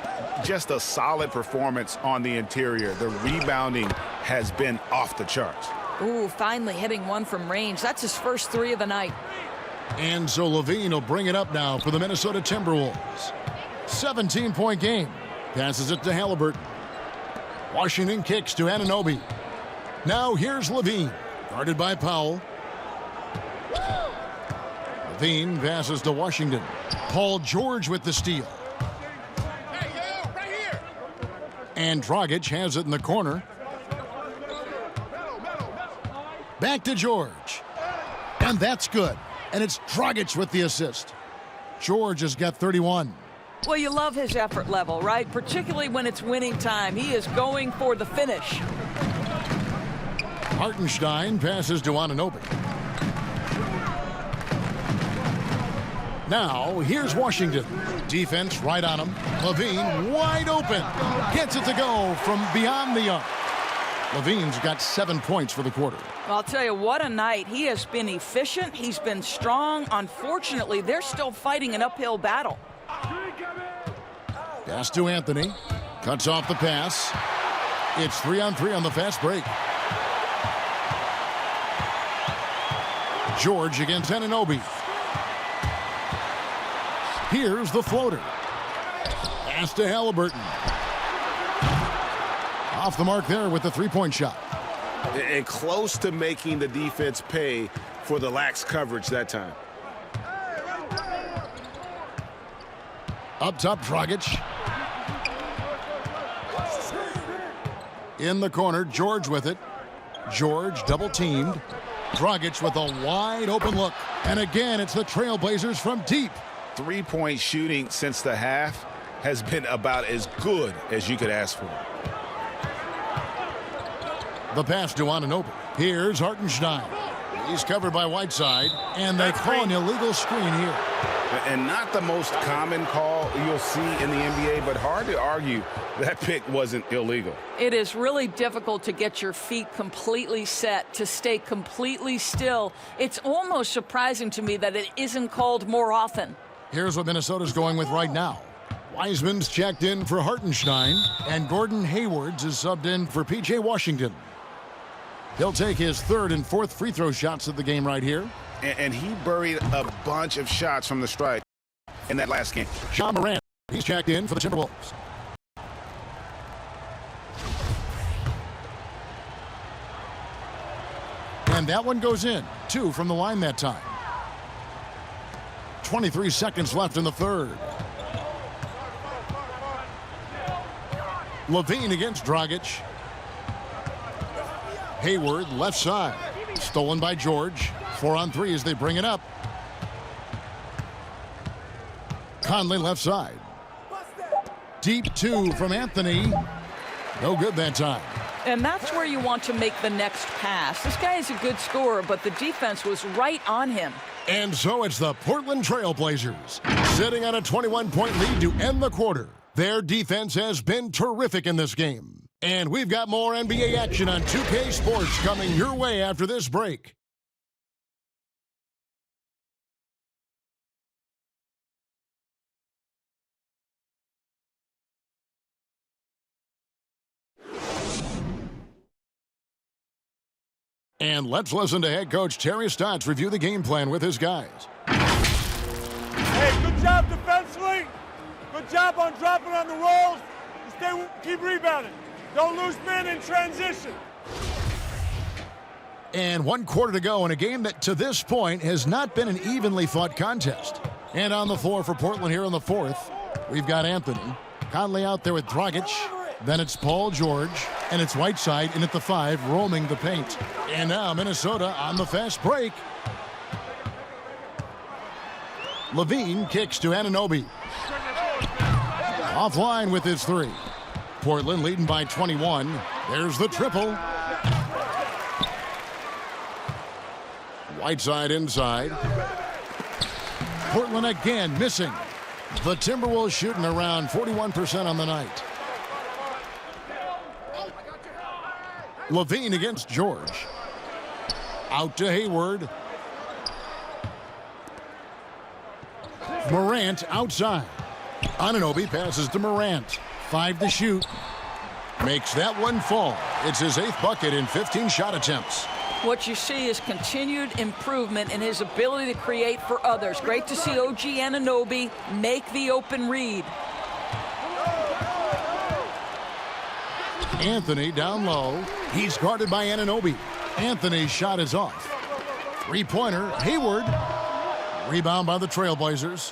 F: Just a solid performance on the interior. The rebounding has been off the charts.
E: Ooh, finally hitting one from range. That's his first 3 of the night.
B: And so LaVine will bring it up now for the Minnesota Timberwolves. 17-point game. Passes it to Halliburton. Washington kicks to Anunoby. Now here's LaVine, guarded by Powell. LaVine passes to Washington. Paul George with the steal. And Dragic has it in the corner. Back to George. And that's good. And it's Dragic with the assist. George has got 31.
E: Well, you love his effort level, right? Particularly when it's winning time. He is going for the finish.
B: Hartenstein passes to Anunoby. Now, here's Washington. Defense right on him. LaVine wide open. Gets it to go from beyond the arc. LaVine's got 7 points for the quarter.
E: Well, I'll tell you, what a night. He has been efficient. He's been strong. Unfortunately, they're still fighting an uphill battle.
B: Pass to Anthony. Cuts off the pass. It's 3-on-3 on the fast break. George against Anunoby. Here's the floater. Pass to Halliburton. Off the mark there with the three-point shot.
F: And close to making the defense pay for the lax coverage that time.
B: Up top, Dragic. In the corner, George with it. George double-teamed. Dragic with a wide-open look. And again, it's the Trailblazers from deep.
F: Three-point shooting since the half has been about as good as you could ask for.
B: The pass to Anunoby. Here's Hartenstein. He's covered by Whiteside, and they call an illegal screen here.
F: And not the most common call you'll see in the NBA, but hard to argue that pick wasn't illegal.
E: It is really difficult to get your feet completely set, to stay completely still. It's almost surprising to me that it isn't called more often.
B: Here's what Minnesota's going with right now. Wiseman's checked in for Hartenstein, and Gordon Hayward's is subbed in for P.J. Washington. He'll take his third and fourth free throw shots of the game right here.
F: And he buried a bunch of shots from the stripe in that last game.
B: John Morant, he's checked in for the Timberwolves. And that one goes in. 2 from the line that time. 23 seconds left in the third. Levine against Dragic. Hayward left side. Stolen by George. 4-on-3 as they bring it up. Conley left side. Deep 2 from Anthony. No good that time.
E: And that's where you want to make the next pass. This guy is a good scorer, but the defense was right on him.
B: And so it's the Portland Trailblazers sitting on a 21-point lead to end the quarter. Their defense has been terrific in this game. And we've got more NBA action on 2K Sports coming your way after this break. And let's listen to head coach Terry Stotts review the game plan with his guys.
L: Hey, good job defensively. Good job on dropping on the rolls. Keep rebounding. Don't lose men in transition.
B: And 1 quarter to go in a game that to this point has not been an evenly fought contest. And on the floor for Portland here in the fourth, we've got Anthony. Conley out there with Dragic. Then it's Paul George. And it's Whiteside in at the 5, roaming the paint. And now Minnesota on the fast break. Levine kicks to Anunoby. Offline with his 3. Portland leading by 21. There's the triple. Whiteside inside. Portland again missing. The Timberwolves shooting around 41% on the night. Levine against George. Out to Hayward. Morant outside. Anunoby passes to Morant. 5 to shoot. Makes that one fall. It's his 8th bucket in 15 shot attempts.
E: What you see is continued improvement in his ability to create for others. Great to see OG Anunoby make the open read.
B: Anthony down low. He's guarded by Anunoby. Anthony's shot is off. 3-pointer, Hayward. Rebound by the Trailblazers.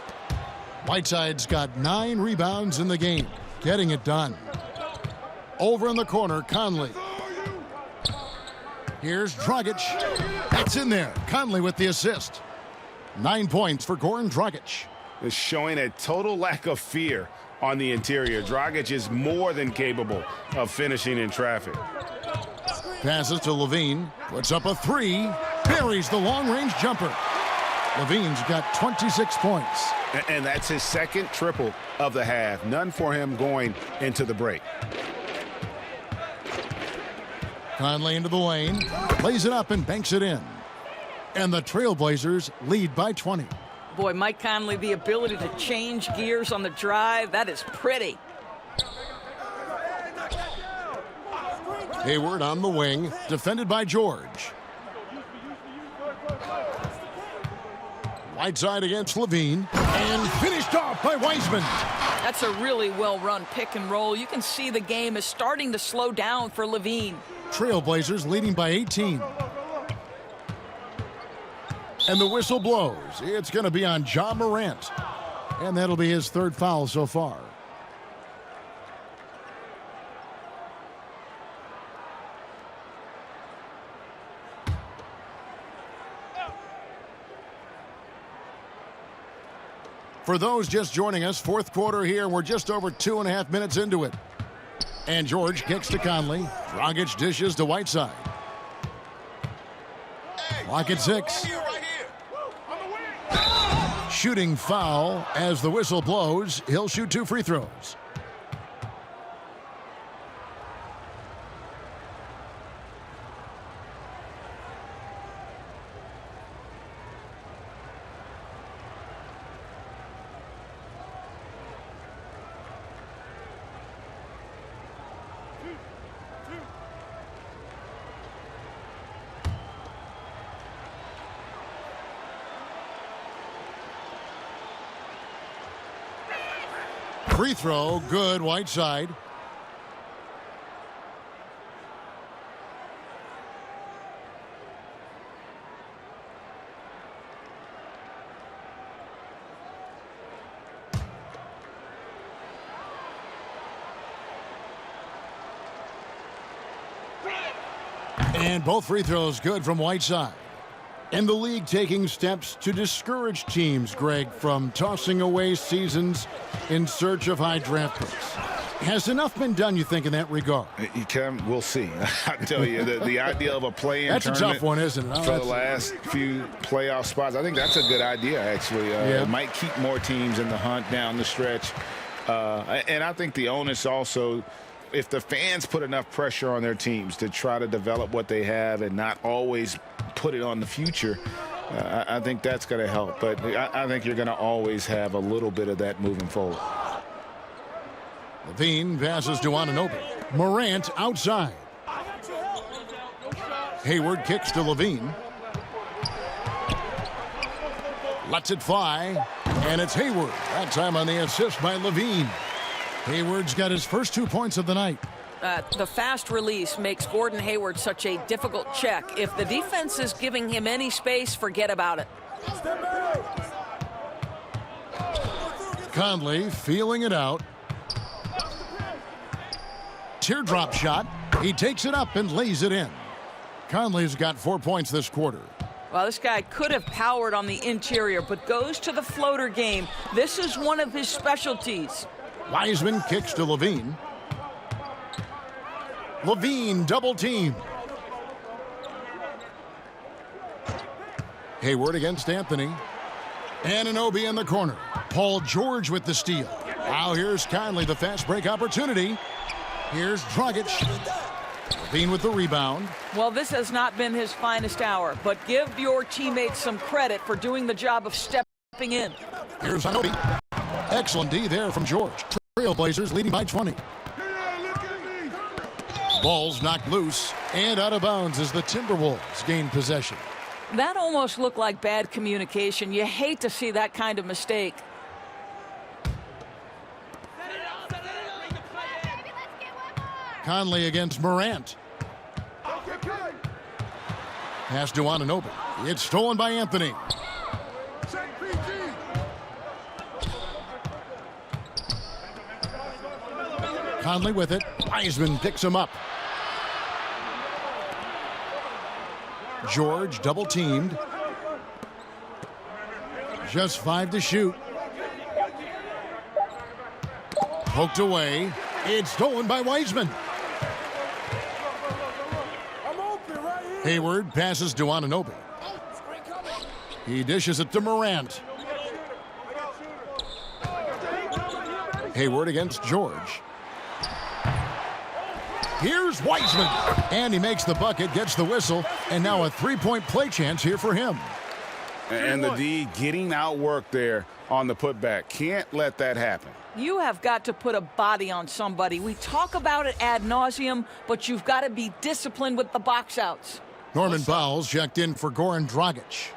B: Whiteside's got 9 rebounds in the game. Getting it done. Over in the corner, Conley. Here's Dragic. That's in there. Conley with the assist. 9 points for Goran Dragic.
F: Is showing a total lack of fear on the interior. Dragic is more than capable of finishing in traffic.
B: Passes to Levine. Puts up a 3. Buries the long-range jumper. Levine's got 26 points.
F: And that's his 2nd triple of the half. None for him going into the break.
B: Conley into the lane. Lays it up and banks it in. And the Trailblazers lead by 20.
E: Boy, Mike Conley, the ability to change gears on the drive, that is pretty.
B: Hayward on the wing, defended by George. Whiteside against Levine, and finished off by Wiseman.
E: That's a really well-run pick and roll. You can see the game is starting to slow down for Levine.
B: Trailblazers leading by 18. And the whistle blows. It's going to be on Ja Morant. And that'll be his third foul so far. For those just joining us, fourth quarter here. We're just over 2.5 minutes into it. And George kicks to Conley. Dragic dishes to Whiteside. Clock at 6. Shooting foul as the whistle blows. He'll shoot 2 free throws. Free throw, good, Whiteside. And both free throws good from Whiteside. And the league taking steps to discourage teams, Greg, from tossing away seasons in search of high draft picks. Has enough been done, you think, in that regard?
D: We'll see. I tell you, the idea of a play-in
B: that's
D: tournament
B: a tough one, isn't it?
D: For the last few playoff spots, I think that's a good idea, actually. It might keep more teams in the hunt down the stretch. And I think the onus also, if the fans put enough pressure on their teams to try to develop what they have and not always put it on the future, I think that's going to help. But I think you're going to always have a little bit of that moving forward.
B: Levine passes to Anunoby. Morant outside. Hayward kicks to Levine. Lets it fly. And it's Hayward. That time on the assist by Levine. Hayward's got his first 2 points of the night.
E: The fast release makes Gordon Hayward such a difficult check. If the defense is giving him any space, forget about it.
B: Conley feeling it out. Teardrop shot. He takes it up and lays it in. Conley's got 4 points this quarter.
E: Well, this guy could have powered on the interior, but goes to the floater game. This is one of his specialties.
B: Wiseman kicks to Levine. Levine double team. Hayward against Anthony. Anunoby in the corner. Paul George with the steal. Now here's Conley, the fast break opportunity. Here's Dragic. Levine with the rebound.
E: Well, this has not been his finest hour, but give your teammates some credit for doing the job of stepping in.
B: Here's Anunoby. Excellent D there from George. Trailblazers leading by 20. Ball's knocked loose and out of bounds as the Timberwolves gain possession.
E: That almost looked like bad communication. You hate to see that kind of mistake.
B: Conley against Morant. Pass to Anunoby. It's stolen by Anthony. Conley with it. Wiseman picks him up. George double teamed. Just 5 to shoot. Poked away. It's stolen by Wiseman. Hayward passes to Anunoby. He dishes it to Morant. Hayward against George. Here's Wiseman. And he makes the bucket, gets the whistle, and now a three-point play chance here for him.
F: And the D getting outworked there on the putback. Can't let that happen.
E: You have got to put a body on somebody. We talk about it ad nauseum, but you've got to be disciplined with the box outs.
B: Norman Powell's checked in for Goran Dragic.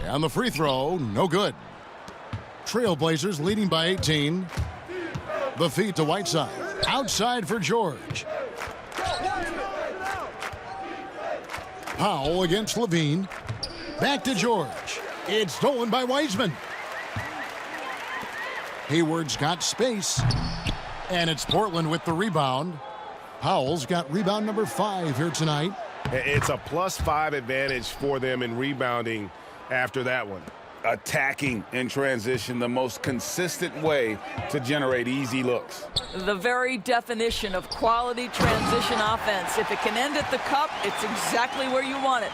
B: And the free throw, no good. Trailblazers leading by 18. The feed to Whiteside. Outside for George. Powell against Levine. Back to George. It's stolen by Wiseman. Hayward's got space. And it's Portland with the rebound. Powell's got rebound number 5 here tonight.
G: It's a +5 advantage for them in rebounding after that one.
F: Attacking in transition, the most consistent way to generate easy looks.
E: The very definition of quality transition offense. If it can end at the cup, it's exactly where you want it.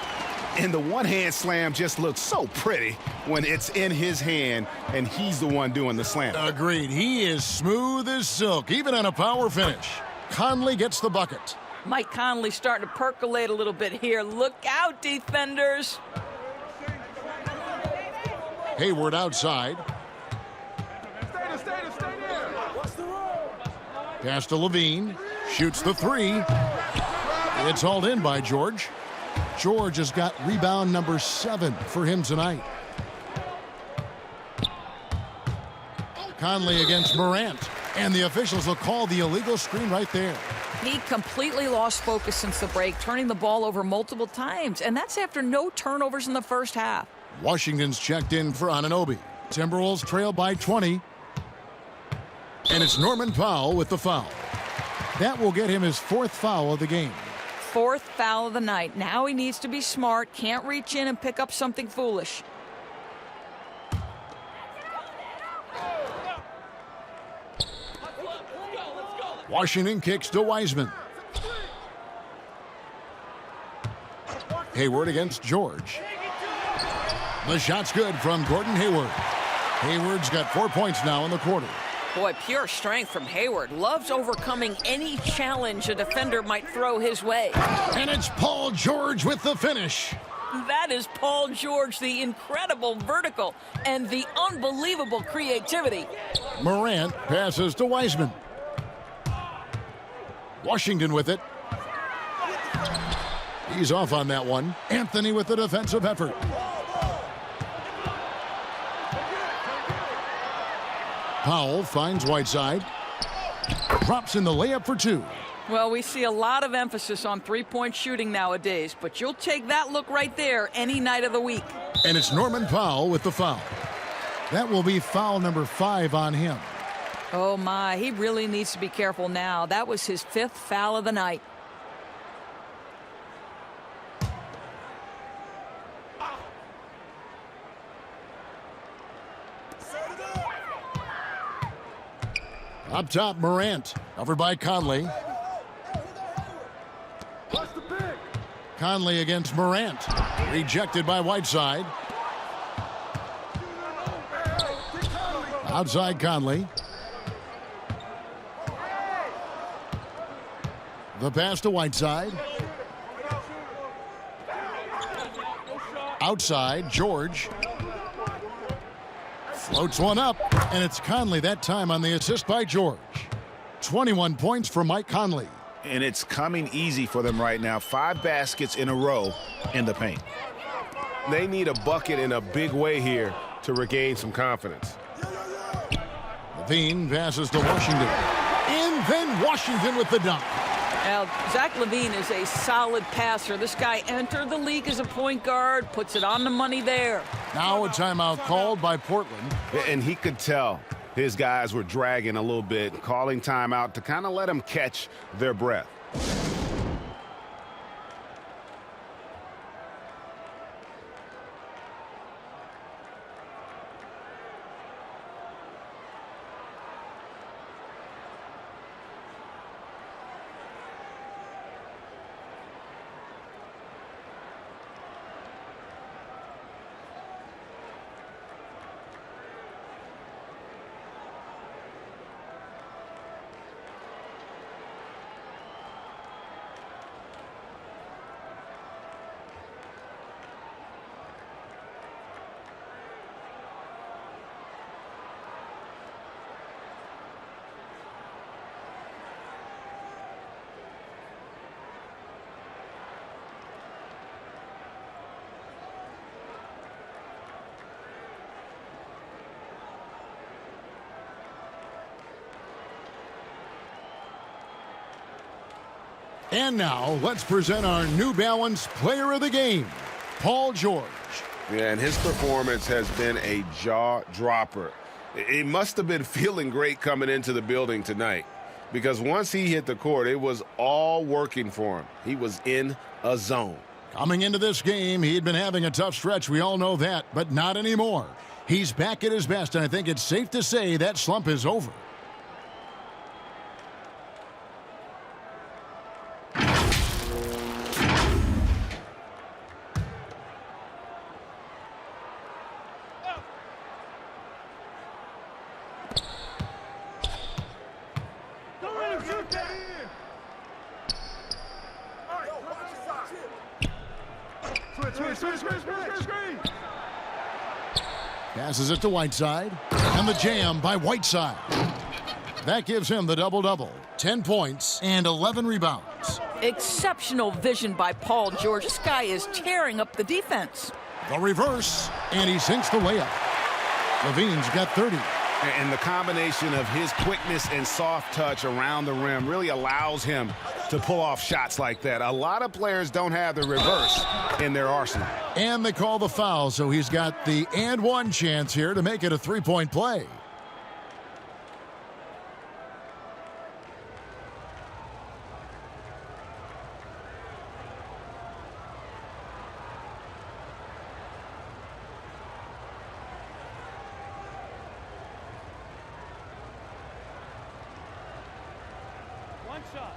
F: And the one-hand slam just looks so pretty when it's in his hand and he's the one doing the slam.
B: Agreed. He is smooth as silk, even on a power finish. Conley gets the bucket.
E: Mike Conley starting to percolate a little bit here. Look out, defenders.
B: Hayward outside. Pass to Levine. Shoots the 3. It's hauled in by George. George has got rebound number 7 for him tonight. Conley against Morant. And the officials will call the illegal screen right there.
E: He completely lost focus since the break, turning the ball over multiple times. And that's after no turnovers in the first half.
B: Washington's checked in for Anunoby. Timberwolves trail by 20. And it's Norman Powell with the foul. That will get him his 4th foul of the game.
E: 4th foul of the night. Now he needs to be smart. Can't reach in and pick up something foolish.
B: Washington kicks to Wiseman. Hayward against George. The shot's good from Gordon Hayward. Hayward's got 4 points now in the quarter.
E: Boy, pure strength from Hayward. Loves overcoming any challenge a defender might throw his way.
B: And it's Paul George with the finish.
E: That is Paul George, the incredible vertical and the unbelievable creativity.
B: Morant passes to Wiseman. Washington with it. He's off on that one. Anthony with the defensive effort. Powell finds Whiteside. Drops in the layup for 2.
E: Well, we see a lot of emphasis on three-point shooting nowadays, but you'll take that look right there any night of the week.
B: And it's Norman Powell with the foul. That will be foul number 5 on him.
E: Oh, my. He really needs to be careful now. That was his 5th foul of the night.
B: Up top, Morant. Covered by Conley. Conley against Morant. Rejected by Whiteside. Outside Conley. The pass to Whiteside. Outside, George. Floats one up, and it's Conley that time on the assist by George. 21 points for Mike Conley.
F: And it's coming easy for them right now. 5 baskets in a row in the paint.
G: They need a bucket in a big way here to regain some confidence.
B: Levine passes to Washington. And then Washington with the dunk.
E: Now, Zach Levine is a solid passer. This guy entered the league as a point guard, puts it on the money there.
B: Now a timeout called by Portland.
F: And he could tell his guys were dragging a little bit, calling timeout to kind of let them catch their breath.
B: And now, let's present our New Balance Player of the Game, Paul George.
G: Yeah, and his performance has been a jaw-dropper. He must have been feeling great coming into the building tonight, because once he hit the court, it was all working for him. He was in a zone.
B: Coming into this game, he'd been having a tough stretch. We all know that, but not anymore. He's back at his best, and I think it's safe to say that slump is over. Passes it to Whiteside, and the jam by Whiteside. That gives him the double-double, 10 points and 11 rebounds.
E: Exceptional vision by Paul George. This guy is tearing up the defense.
B: The reverse, and he sinks the layup. Levine's got 30.
F: And the combination of his quickness and soft touch around the rim really allows him to pull off shots like that. A lot of players don't have the reverse in their arsenal.
B: And they call the foul, so he's got the and one chance here to make it a three-point play.
L: One shot.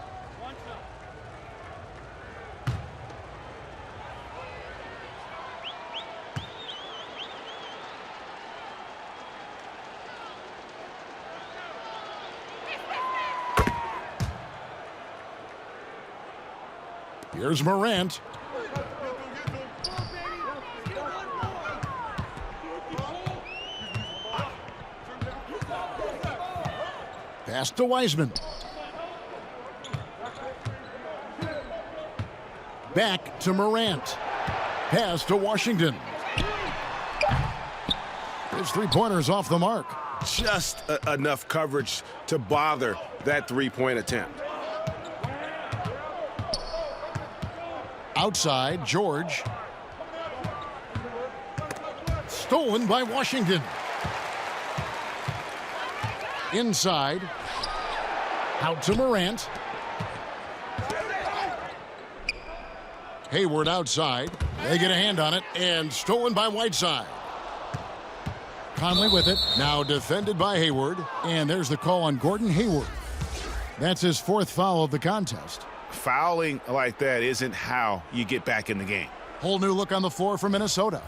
B: Here's Morant. Pass to Wiseman. Back to Morant. Pass to Washington. His three-pointer's off the mark.
F: Just enough coverage to bother that three-point attempt.
B: Outside, George. Stolen by Washington. Inside. Out to Morant. Hayward outside. They get a hand on it, and stolen by Whiteside. Conley with it. Now defended by Hayward. And there's the call on Gordon Hayward. That's his fourth foul of the contest.
F: Fouling like that isn't how you get back in the game.
B: Whole new look on the floor for Minnesota.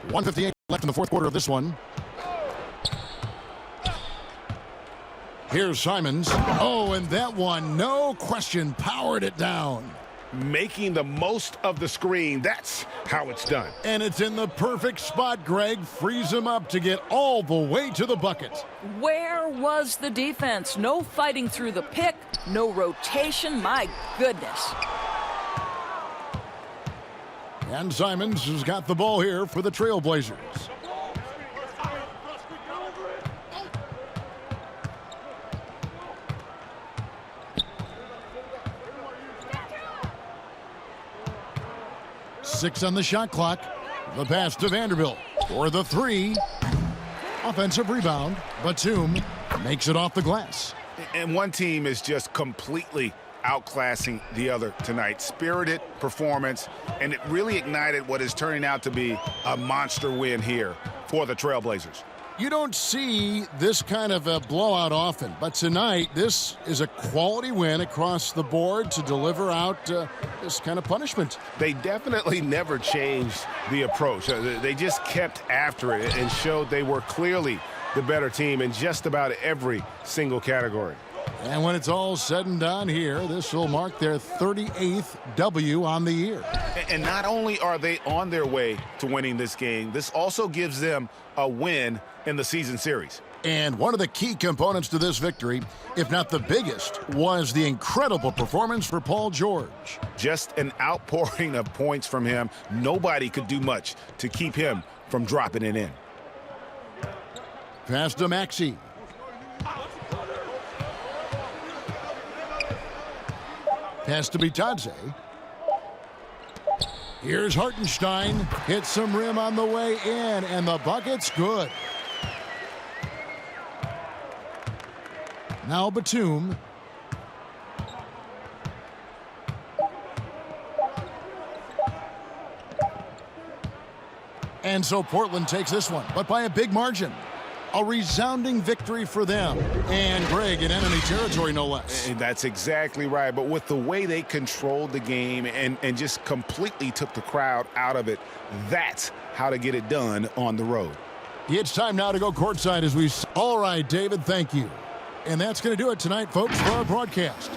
B: .158 left in the fourth quarter of this one. Here's Simons. Oh, and that one, no question, powered it down.
F: Making the most of the screen, that's how it's done.
B: And it's in the perfect spot, Greg. Frees him up to get all the way to the bucket.
E: Where was the defense? No fighting through the pick, no rotation. My goodness.
B: And Simons has got the ball here for the Trailblazers. Six on the shot clock. The pass to Vanderbilt for the three. Offensive rebound. Batum makes it off the glass.
F: And one team is just completely outclassing the other tonight. Spirited performance, and it really ignited what is turning out to be a monster win here for the Trailblazers.
B: You don't see this kind of a blowout often, but tonight this is a quality win across the board to deliver out this kind of punishment.
F: They definitely never changed the approach. They just kept after it and showed they were clearly the better team in just about every single category.
B: And when it's all said and done here, this will mark their 38th W on the year.
F: And not only are they on their way to winning this game, this also gives them a win in the season series.
B: And one of the key components to this victory, if not the biggest, was the incredible performance for Paul George.
F: Just an outpouring of points from him. Nobody could do much to keep him from dropping it in.
B: Pass to Maxey. Pass to Bitadze. Here's Hartenstein. Hits some rim on the way in, and the bucket's good. Now Batum. And so Portland takes this one, but by a big margin. A resounding victory for them. And Greg, in enemy territory, no less.
F: And that's exactly right. But with the way they controlled the game and just completely took the crowd out of it, that's how to get it done on the road.
B: It's time now to go courtside as we... All right, David, thank you. And that's going to do it tonight, folks, for our broadcast.